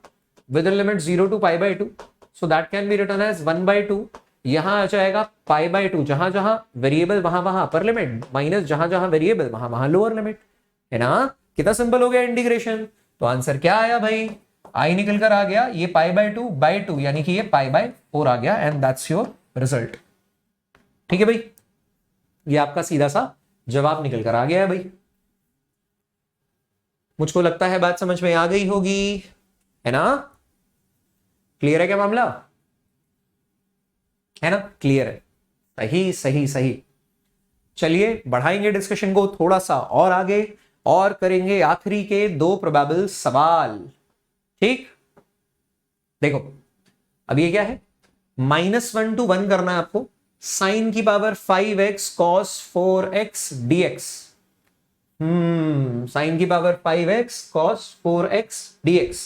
with limit 0 to π/2, so that can be written as 1/2, यहां आ जाएगा π/2, जहां जहां वेरिएबल वहां वहां अपर लिमिट, माइनस जहां जहां वेरिएबल वहां वहां लोअर लिमिट, है ना। कितना सिंपल हो गया इंटीग्रेशन। तो आंसर क्या आया भाई, आई निकल कर आ गया, ये π/2/2 यानी कि ये π/4 आ गया, एंड दैट्स योर रिजल्ट। ठीक है भाई, ये आपका सीधा सा जवाब निकल कर आ गया है भाई। मुझको लगता है बात समझ में आ गई होगी, है ना। क्लियर है क्या मामला, है ना, क्लियर है, सही सही सही। चलिए बढ़ाएंगे डिस्कशन को थोड़ा सा और आगे, और करेंगे आखिरी के 2 प्रोबेबल सवाल। ठीक, देखो अब ये क्या है, -1 to 1 करना है आपको, साइन की power 5x cos 4x dx, sine की power 5x cos 4x dx,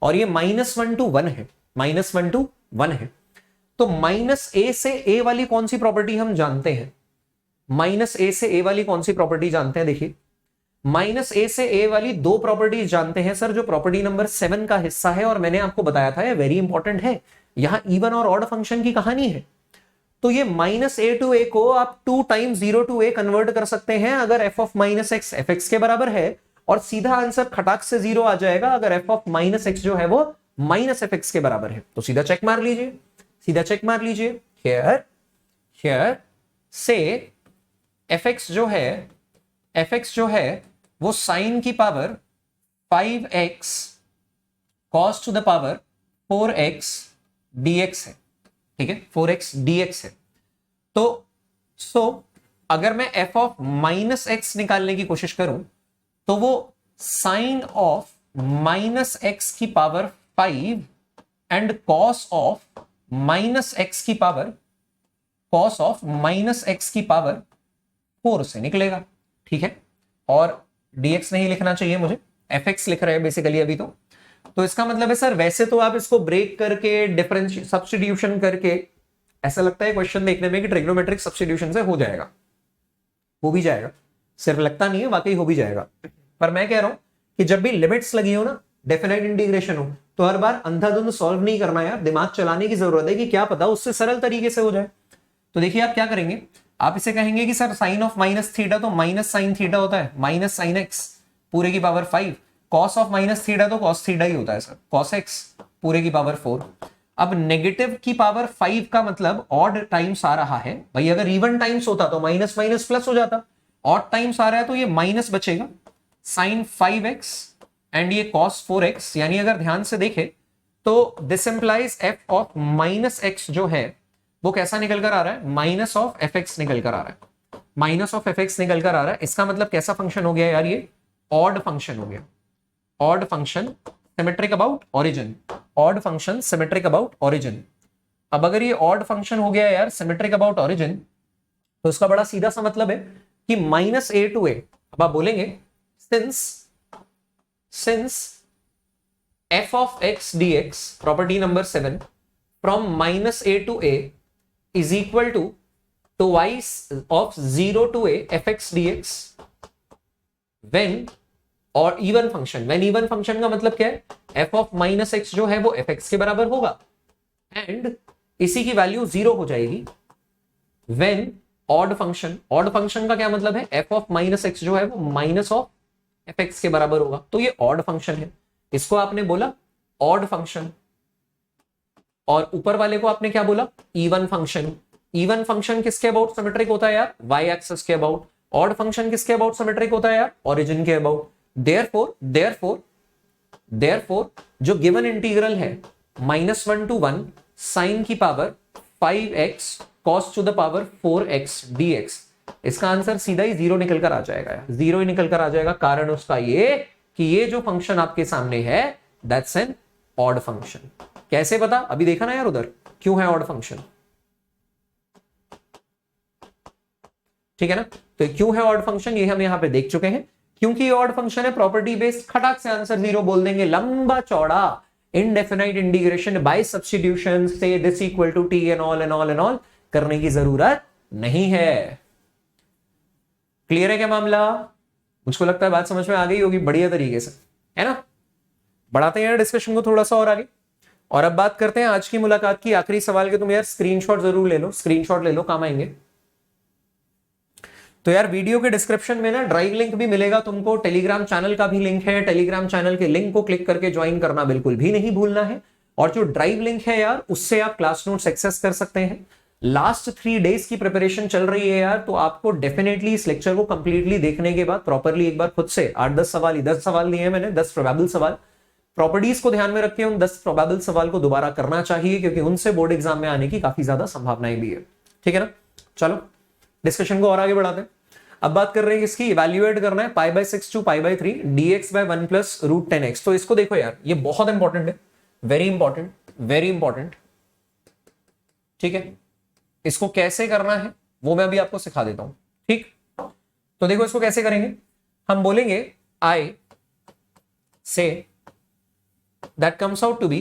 और ये -1 to 1 है, -1 to 1 है। तो -a से a वाली कौन सी प्रॉपर्टी हम जानते हैं, -a से a वाली कौन सी प्रॉपर्टी जानते हैं, देखिए -a से a वाली 2 प्रॉपर्टीज जानते हैं सर, जो प्रॉपर्टी नंबर 7 का हिस्सा है, और मैंने आपको बताया था ये वेरी इंपॉर्टेंट है, यहां इवन और ऑड फंक्शन की कहानी है। तो ये -a to a को आप 2 times 0 to a कन्वर्ट कर सकते हैं अगर f of -x fx के बराबर है, और सीधा आंसर खटाक से 0 आ जाएगा अगर f of -x जो है वो -fx के बराबर है। तो सीधा चेक मार लीजिए, सीधा चेक मार लीजिए, हियर से fx जो है वो साइन की power 5x cos to the power 4x dx है, ठीक है, 4x dx है। तो अगर मैं f ऑफ -x निकालने की कोशिश करूं तो वो साइन ऑफ -x की power 5 and cos of -x की पावर 4 से निकलेगा, ठीक है। और dx नहीं लिखना चाहिए मुझे, fx लिख रहे हैं बेसिकली अभी। तो इसका मतलब है सर, वैसे तो आप इसको ब्रेक करके डिफरेंशियल सब्स्टिट्यूशन करके, ऐसा लगता है क्वेश्चन देखने में कि ट्रिग्नोमेट्रिक सब्स्टिट्यूशन से हो जाएगा, हो भी जाएगा, सिर्फ लगता नहीं है, वाकई हो भी जाएगा। पर मैं कह रहा हूं कि जब भी लिमिट्स लगी हो ना, डेफिनेट इंटीग्रेशन हो, तो हर बार अंधाधुंध सॉल्व नहीं करना यार, दिमाग चलाने की जरूरत है कि क्या पता उससे सरल तरीके से हो जाए। तो देखिए आप क्या करेंगे, आप इसे कहेंगे कि sir sine of minus theta तो माइनस साइन थीटा होता है, माइनस साइन एक्स पूरे की power 5, cos of minus theta तो कॉस थीटा ही होता है सर, कॉस एक्स पूरे की पावर 4। अब नेगेटिव की पावर 5 का मतलब ऑड टाइम्स आ रहा है भाई, अगर इवन टाइम्स होता तो माइनस माइनस प्लस हो जाता, ऑड टाइम्स आ रहा है तो ये माइनस बचेगा, साइन 5x एंड ये कॉस 4x, यानी अगर ध्यान से देखें तो this implies f of minus x जो है वो कैसा निकल कर आ रहा है, माइनस ऑफ fx निकल कर आ रहा है, माइनस ऑफ fx निकल कर आ रहा है। इसका मतलब कैसा फंक्शन हो गया यार, ये ऑड फंक्शन हो गया, odd function symmetric about origin, odd function symmetric about origin. अब अगर ये ऑड फंक्शन हो गया यार सिमेट्रिक अबाउट ओरिजिन, तो इसका बड़ा सीधा सा मतलब है कि -a to a, अब आप बोलेंगे since f of x dx property number 7 from -a to a is equal to twice of 0 to a fx dx when, और even function, when even function का मतलब क्या है, f ऑफ माइनस एक्स जो है वो fx के बराबर होगा, एंड इसी की वैल्यू 0 हो जाएगी when odd function, odd function का क्या मतलब है, f ऑफ माइनस एक्स जो है वो माइनस ऑफ fx के बराबर होगा, तो ये ऑड फंक्शन है, इसको आपने बोला ऑड फंक्शन। और ऊपर वाले को आपने क्या बोला, इवन फंक्शन। इवन फंक्शन किसके अबाउट सिमेट्रिक होता है यार, y एक्सिस के अबाउट। ऑड फंक्शन किसके अबाउट सिमेट्रिक होता है यार, ओरिजिन के अबाउट। देयरफॉर जो गिवन इंटीग्रल है -1 to 1 साइन की power 5x cos to the power 4x dx, इसका आंसर सीधा ही 0 निकल कर आ जाएगा यार, 0 ही निकल कर आ जाएगा। कारण उसका ये कि ये जो फंक्शन आपके सामने है दैट्स एन ऑड फंक्शन। कैसे पता, अभी देखा ना यार उधर क्यों है ऑड फंक्शन। ठीक है ना। तो क्यों है ऑड फंक्शन, ये हम यहाँ पे देख चुके हैं। क्योंकि ऑड फंक्शन है, प्रॉपर्टी बेस्ड, खटाक से आंसर 0 बोल देंगे। लंबा चौड़ा इनडेफिनाइट इंटीग्रेशन बाय सब्स्टिट्यूशन से this equal to t and all and all and all करने की जरूरत नहीं है। क्लियर है क्या मामला? मुझको लगता है बात समझ में आ गई होगी बढ़िया तरीके से, है ना। बढ़ाते हैं डिस्कशन को थोड़ा सा और आगे, और अब बात करते हैं आज की मुलाकात की आखिरी सवाल के। तुम यार स्क्रीनशॉट जरूर ले लो, स्क्रीनशॉट ले लो, काम आएंगे। तो यार वीडियो के डिस्क्रिप्शन में ना ड्राइव लिंक भी मिलेगा तुमको, टेलीग्राम चैनल का भी लिंक है। टेलीग्राम चैनल के लिंक को क्लिक करके ज्वाइन करना बिल्कुल भी नहीं भूलना है। और जो ड्राइव लिंक है यार, उससे आप क्लास नोट्स एक्सेस कर सकते हैं। लास्ट 3 डेज की प्रिपरेशन चल रही है यार, तो आपको डेफिनेटली इस लेक्चर को कंप्लीटली देखने के बाद प्रॉपरली एक बार खुद से 8-10 सवाल, 10 सवाल दिए हैं मैंने, 10 प्रोबेबल सवाल, प्रॉपर्टीज को ध्यान में रख के उन 10 प्रोबेबल सवाल को दोबारा करना चाहिए, क्योंकि उनसे बोर्ड एग्जाम में आने की काफी ज्यादा संभावनाएं भी है। ठीक है ना। चलो डिस्कशन को और आगे बढ़ाते हैं। अब बात कर रहे हैं इसकी, इवैल्यूएट करना है π/6 टू π/3 dx/1 + √10x। तो इसको देखो यार, ये बहुत इंपॉर्टेंट है, वेरी इंपॉर्टेंट, वेरी इंपॉर्टेंट। ठीक है, इसको कैसे करना है वो मैं अभी आपको सिखा देता हूं। ठीक, तो देखो इसको कैसे करेंगे। हम बोलेंगे I से that comes out to be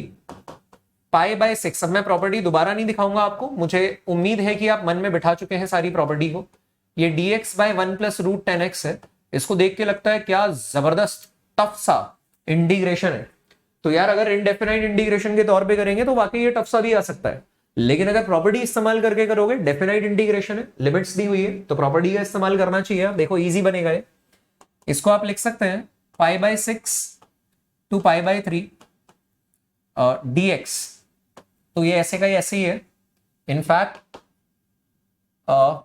π/6। अब मैं प्रॉपर्टी दोबारा नहीं दिखाऊंगा आपको, मुझे उम्मीद है कि आप मन में बिठा चुके हैं सारी प्रॉपर्टी को। ये dx/1 + √10x है, इसको देख के लगता है क्या जबरदस्त टफ सा इंटीग्रेशन है। तो यार अगर इनडेफिनाइट इंटीग्रेशन के तौर पे करेंगे तो वाकई ये टफ सा भी आ सकता है, लेकिन अगर प्रॉपर्टी इस्तेमाल करके करोगे, डेफिनाइट इंटीग्रेशन है, लिमिट्स दी हुई है, तो प्रॉपर्टी का इस्तेमाल करना चाहिए। देखो इजी बनेगा ये। इसको आप लिख सकते हैं π/6 टू π/3 dx। तो ये ऐसे का ऐसे ही है। इनफैक्ट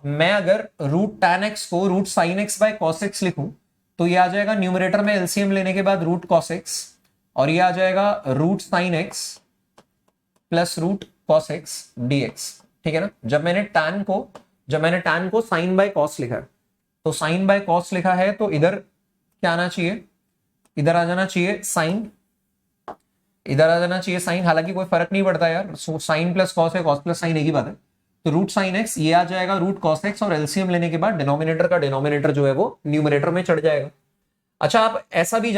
मैं अगर √tan x को √sin x/cos x लिखूं तो ये आ जाएगा न्यूमरेटर में एलसीएम लेने के बाद √cos x, और ये आ जाएगा √sin x + √cos x dx। ठीक है ना। जब मैंने tan को sin/cos लिखा है, तो sin/cos लिखा है, तो इधर क्या आना चाहिए, इधर आ जाना चाहिए sin, इधर आ जाना चाहिए sin। हालांकि कोई फर्क नहीं पड़ता यार, sin + cos है, cos + sin एक ही बात है। तो √sin x ये आ जाएगा √cos x, और एलसीएम लेने के बाद डिनोमिनेटर का डिनोमिनेटर जो है वो न्यूमरेटर में चढ़ जाएगा। अच्छा, आप ऐसा भी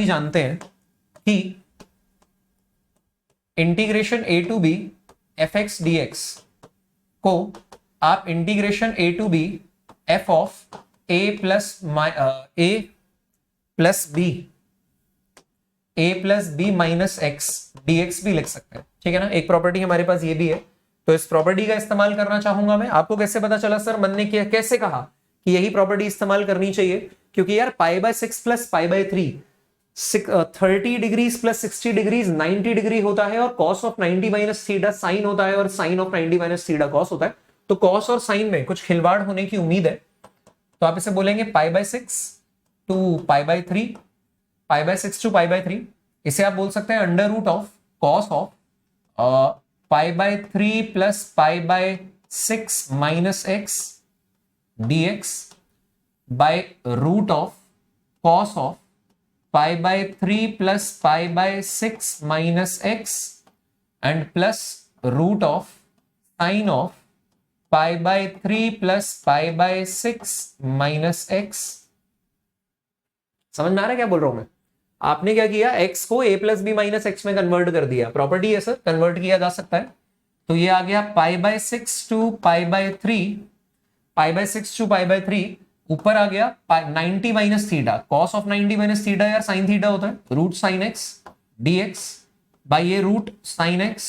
जानते हैं कि integration a to b fx dx को आप integration a to b f of a plus b minus x dx भी लिख सकते हैं। ठीक है ना। एक प्रॉपर्टी हमारे पास ये भी है, तो इस प्रॉपर्टी का इस्तेमाल करना चाहूंगा मैं। आपको कैसे पता चला सर, मन ने कैसे कहा कि यही प्रॉपर्टी इस्तेमाल करनी चाहिए? क्योंकि यार π/6 + π/3 30 डिग्रीज + 60 डिग्रीज 90 डिग्री होता है, और cos of 90 - थीटा साइन होता है, और sin of 90 - थीटा cos होता है। तो cos और sin में कुछ खिलवाड़ होने की उम्मीद है, तो आप इसे बोलेंगे π/6 टू π/3, π/6 टू π/3। इसे आप बोल सकते हैं √ cos of π/3 + π/6 - x dx by √ cos of π/3 + π/6 - x and plus √ sin of π/3 + π/6 - x। समझ में आ रहा है क्या बोल रहा हूं मैं? आपने क्या किया, x को a + b - x में कन्वर्ट कर दिया। प्रॉपर्टी है सर, कन्वर्ट किया जा सकता है। तो ये आ गया π/6 टू π/3, π/6 टू π/3, ऊपर आ गया 90 - थीटा, cos of 90 - थीटा यार sin थीटा होता है, √sin x dx बाई ये √sin x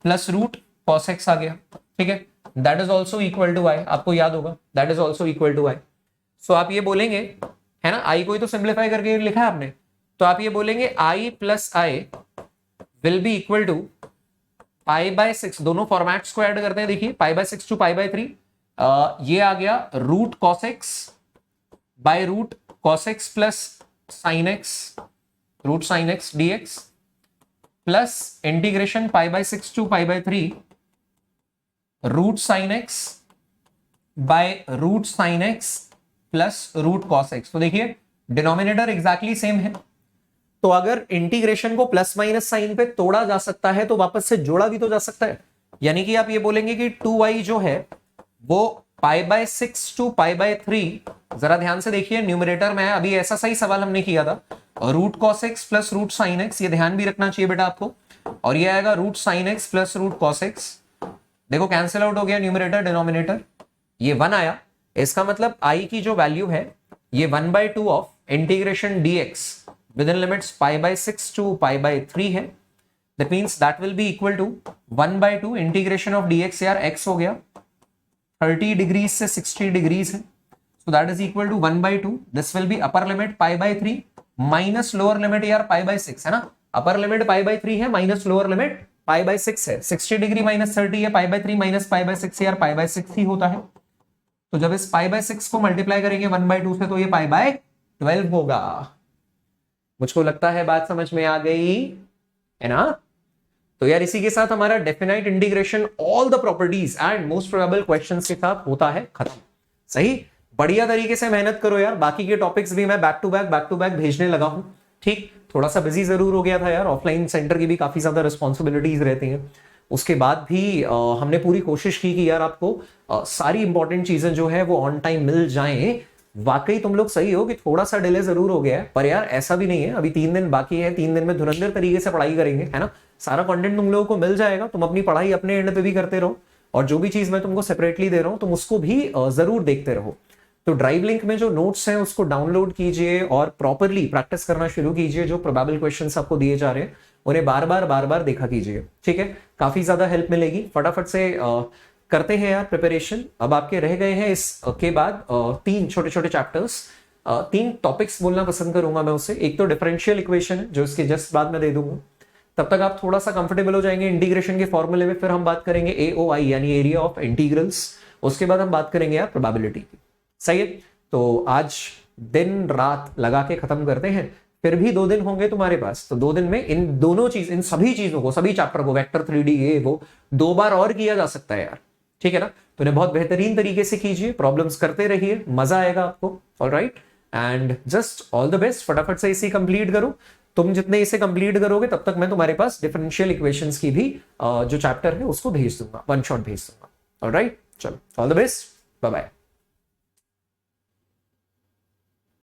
plus √cos x आ गया। ठीक है, that is also equal to y। आपको याद होगा, that is also equal to y। So आप ये बोलेंगे, है ना, i को ही तो सिंप्लीफाई करके लिखा है आपने, तो आप ये बोलेंगे i + i will be equal to π/6। दोनों फॉर्मेट्स को ऐड करते हैं, देखिए π/6 टू π/3, ये आ गया √cos x by √cos x plus sin x, √sin x dx plus integration π/6 to π/3 √sin x by √sin x plus √cos x। तो देखिए denominator exactly same है, तो अगर इंटीग्रेशन को प्लस माइनस साइन पे तोड़ा जा सकता है तो वापस से जोड़ा भी तो जा सकता है। यानी कि आप ये बोलेंगे कि 2y जो है वो π/6 टू π/3, जरा ध्यान से देखिए न्यूमरेटर में अभी ऐसा सही सवाल हमने किया था, root cos x plus root sine x, ये ध्यान भी रखना चाहिए बेटा आपको, और ये आएगा root sine x plus root cos x. देखो कैंसिल आउट हो गया न्यूमरेटर डिनोमिनेटर, ये 1 आया, इसका मतलब आई की जो वैल्यू है ये 1/2 of integration dx with in limits π/6 to π/3 है। That means that will be equal to 1/2 integration of dx, यार x हो गया 30 डिग्रीज से 60 डिग्रीज है, so that is equal to 1/2, this will be upper limit π/3 minus lower limit यार π/6 है ना, अपर limit π/3 है माइनस लोअर लिमिट π/6 है, 60 डिग्री माइनस 30 है, π/3 माइनस π/6 यार π/6 ही होता है। तो जब इस π/6 को मल्टीप्लाई करेंगे 1/2 से तो ये π/12 होगा। मुझको लगता है बात समझ में आ गई है ना। तो यार इसी के साथ हमारा definite integration all the properties and most probable questions के साथ होता है खत्म। सही, बढ़िया तरीके से मेहनत करो यार, बाकी के टॉपिक्स भी मैं बैक टू बैक भेजने लगा हूं। ठीक, थोड़ा सा बिजी जरूर हो गया था यार, ऑफलाइन सेंटर की भी काफी ज्यादा रिस्पॉन्सिबिलिटीज रहती हैं, उसके बाद भी हमने पूरी कोशिश की कि यार आपको सारी इंपॉर्टेंट चीजें जो है वो ऑन टाइम मिल जाएं। वाकई तुम लोग सही हो कि थोड़ा सा डिले जरूर हो गया है, पर यार ऐसा भी नहीं है, अभी 3 दिन बाकी है, 3 दिन में धुरंधर तरीके से पढ़ाई करेंगे, है ना। सारा कंटेंट तुम लोगों को मिल जाएगा, तुम अपनी पढ़ाई अपने एंड पे भी करते रहो, और जो भी चीज मैं तुमको सेपरेटली दे रहा हूं तुम उसको भी जरूर देखते रहो। तो ड्राइव लिंक में जो नोट्स हैं उसको डाउनलोड कीजिए और प्रॉपरली प्रैक्टिस करना शुरू कीजिए। जो प्रोबेबल क्वेश्चंस आपको दिए जा रहे हैं उन्हें बार बार देखा कीजिए, ठीक है, काफी ज्यादा हेल्प मिलेगी। फटाफट से करते हैं यार प्रिपरेशन। अब आपके रह गए हैं इसके बाद 3 छोटे छोटे चैप्टर्स, 3 टॉपिक्स बोलना पसंद करूंगा मैं उससे। एक तो डिफरेंशियल इक्वेशन है जो इसके जस्ट बाद में दे दूंगा, तब तक आप थोड़ा सा कंफर्टेबल हो जाएंगे इंटीग्रेशन के फॉर्मूले में। फिर हम बात करेंगे AOI यानी एरिया ऑफ इंटीग्रल्स, उसके बाद हम बात करेंगे यार प्रोबेबिलिटी की। सही है, तो आज दिन रात लगा के खत्म करते हैं, फिर भी 2 दिन होंगे तुम्हारे पास, तो 2 दिन में इन सभी चीजों को, सभी चैप्टर को, वेक्टर 3D ये वो 2 बार और किया जा सकता है यार, ठीक है ना। तो इन्हें बहुत बेहतरीन तरीके से कीजिए, प्रॉब्लम्स करते रहिए, मजा आएगा आपको। Alright, and just all the best. फटाफट से इसे कंप्लीट करो, तुम जितने इसे कंप्लीट करोगे तब तक मैं तुम्हारे पास डिफरेंशियल इक्वेशंस की भी जो चैप्टर है उसको भेज दूंगा, 1 शॉट भेज दूंगा। ऑलराइट, चलो all the best, bye bye.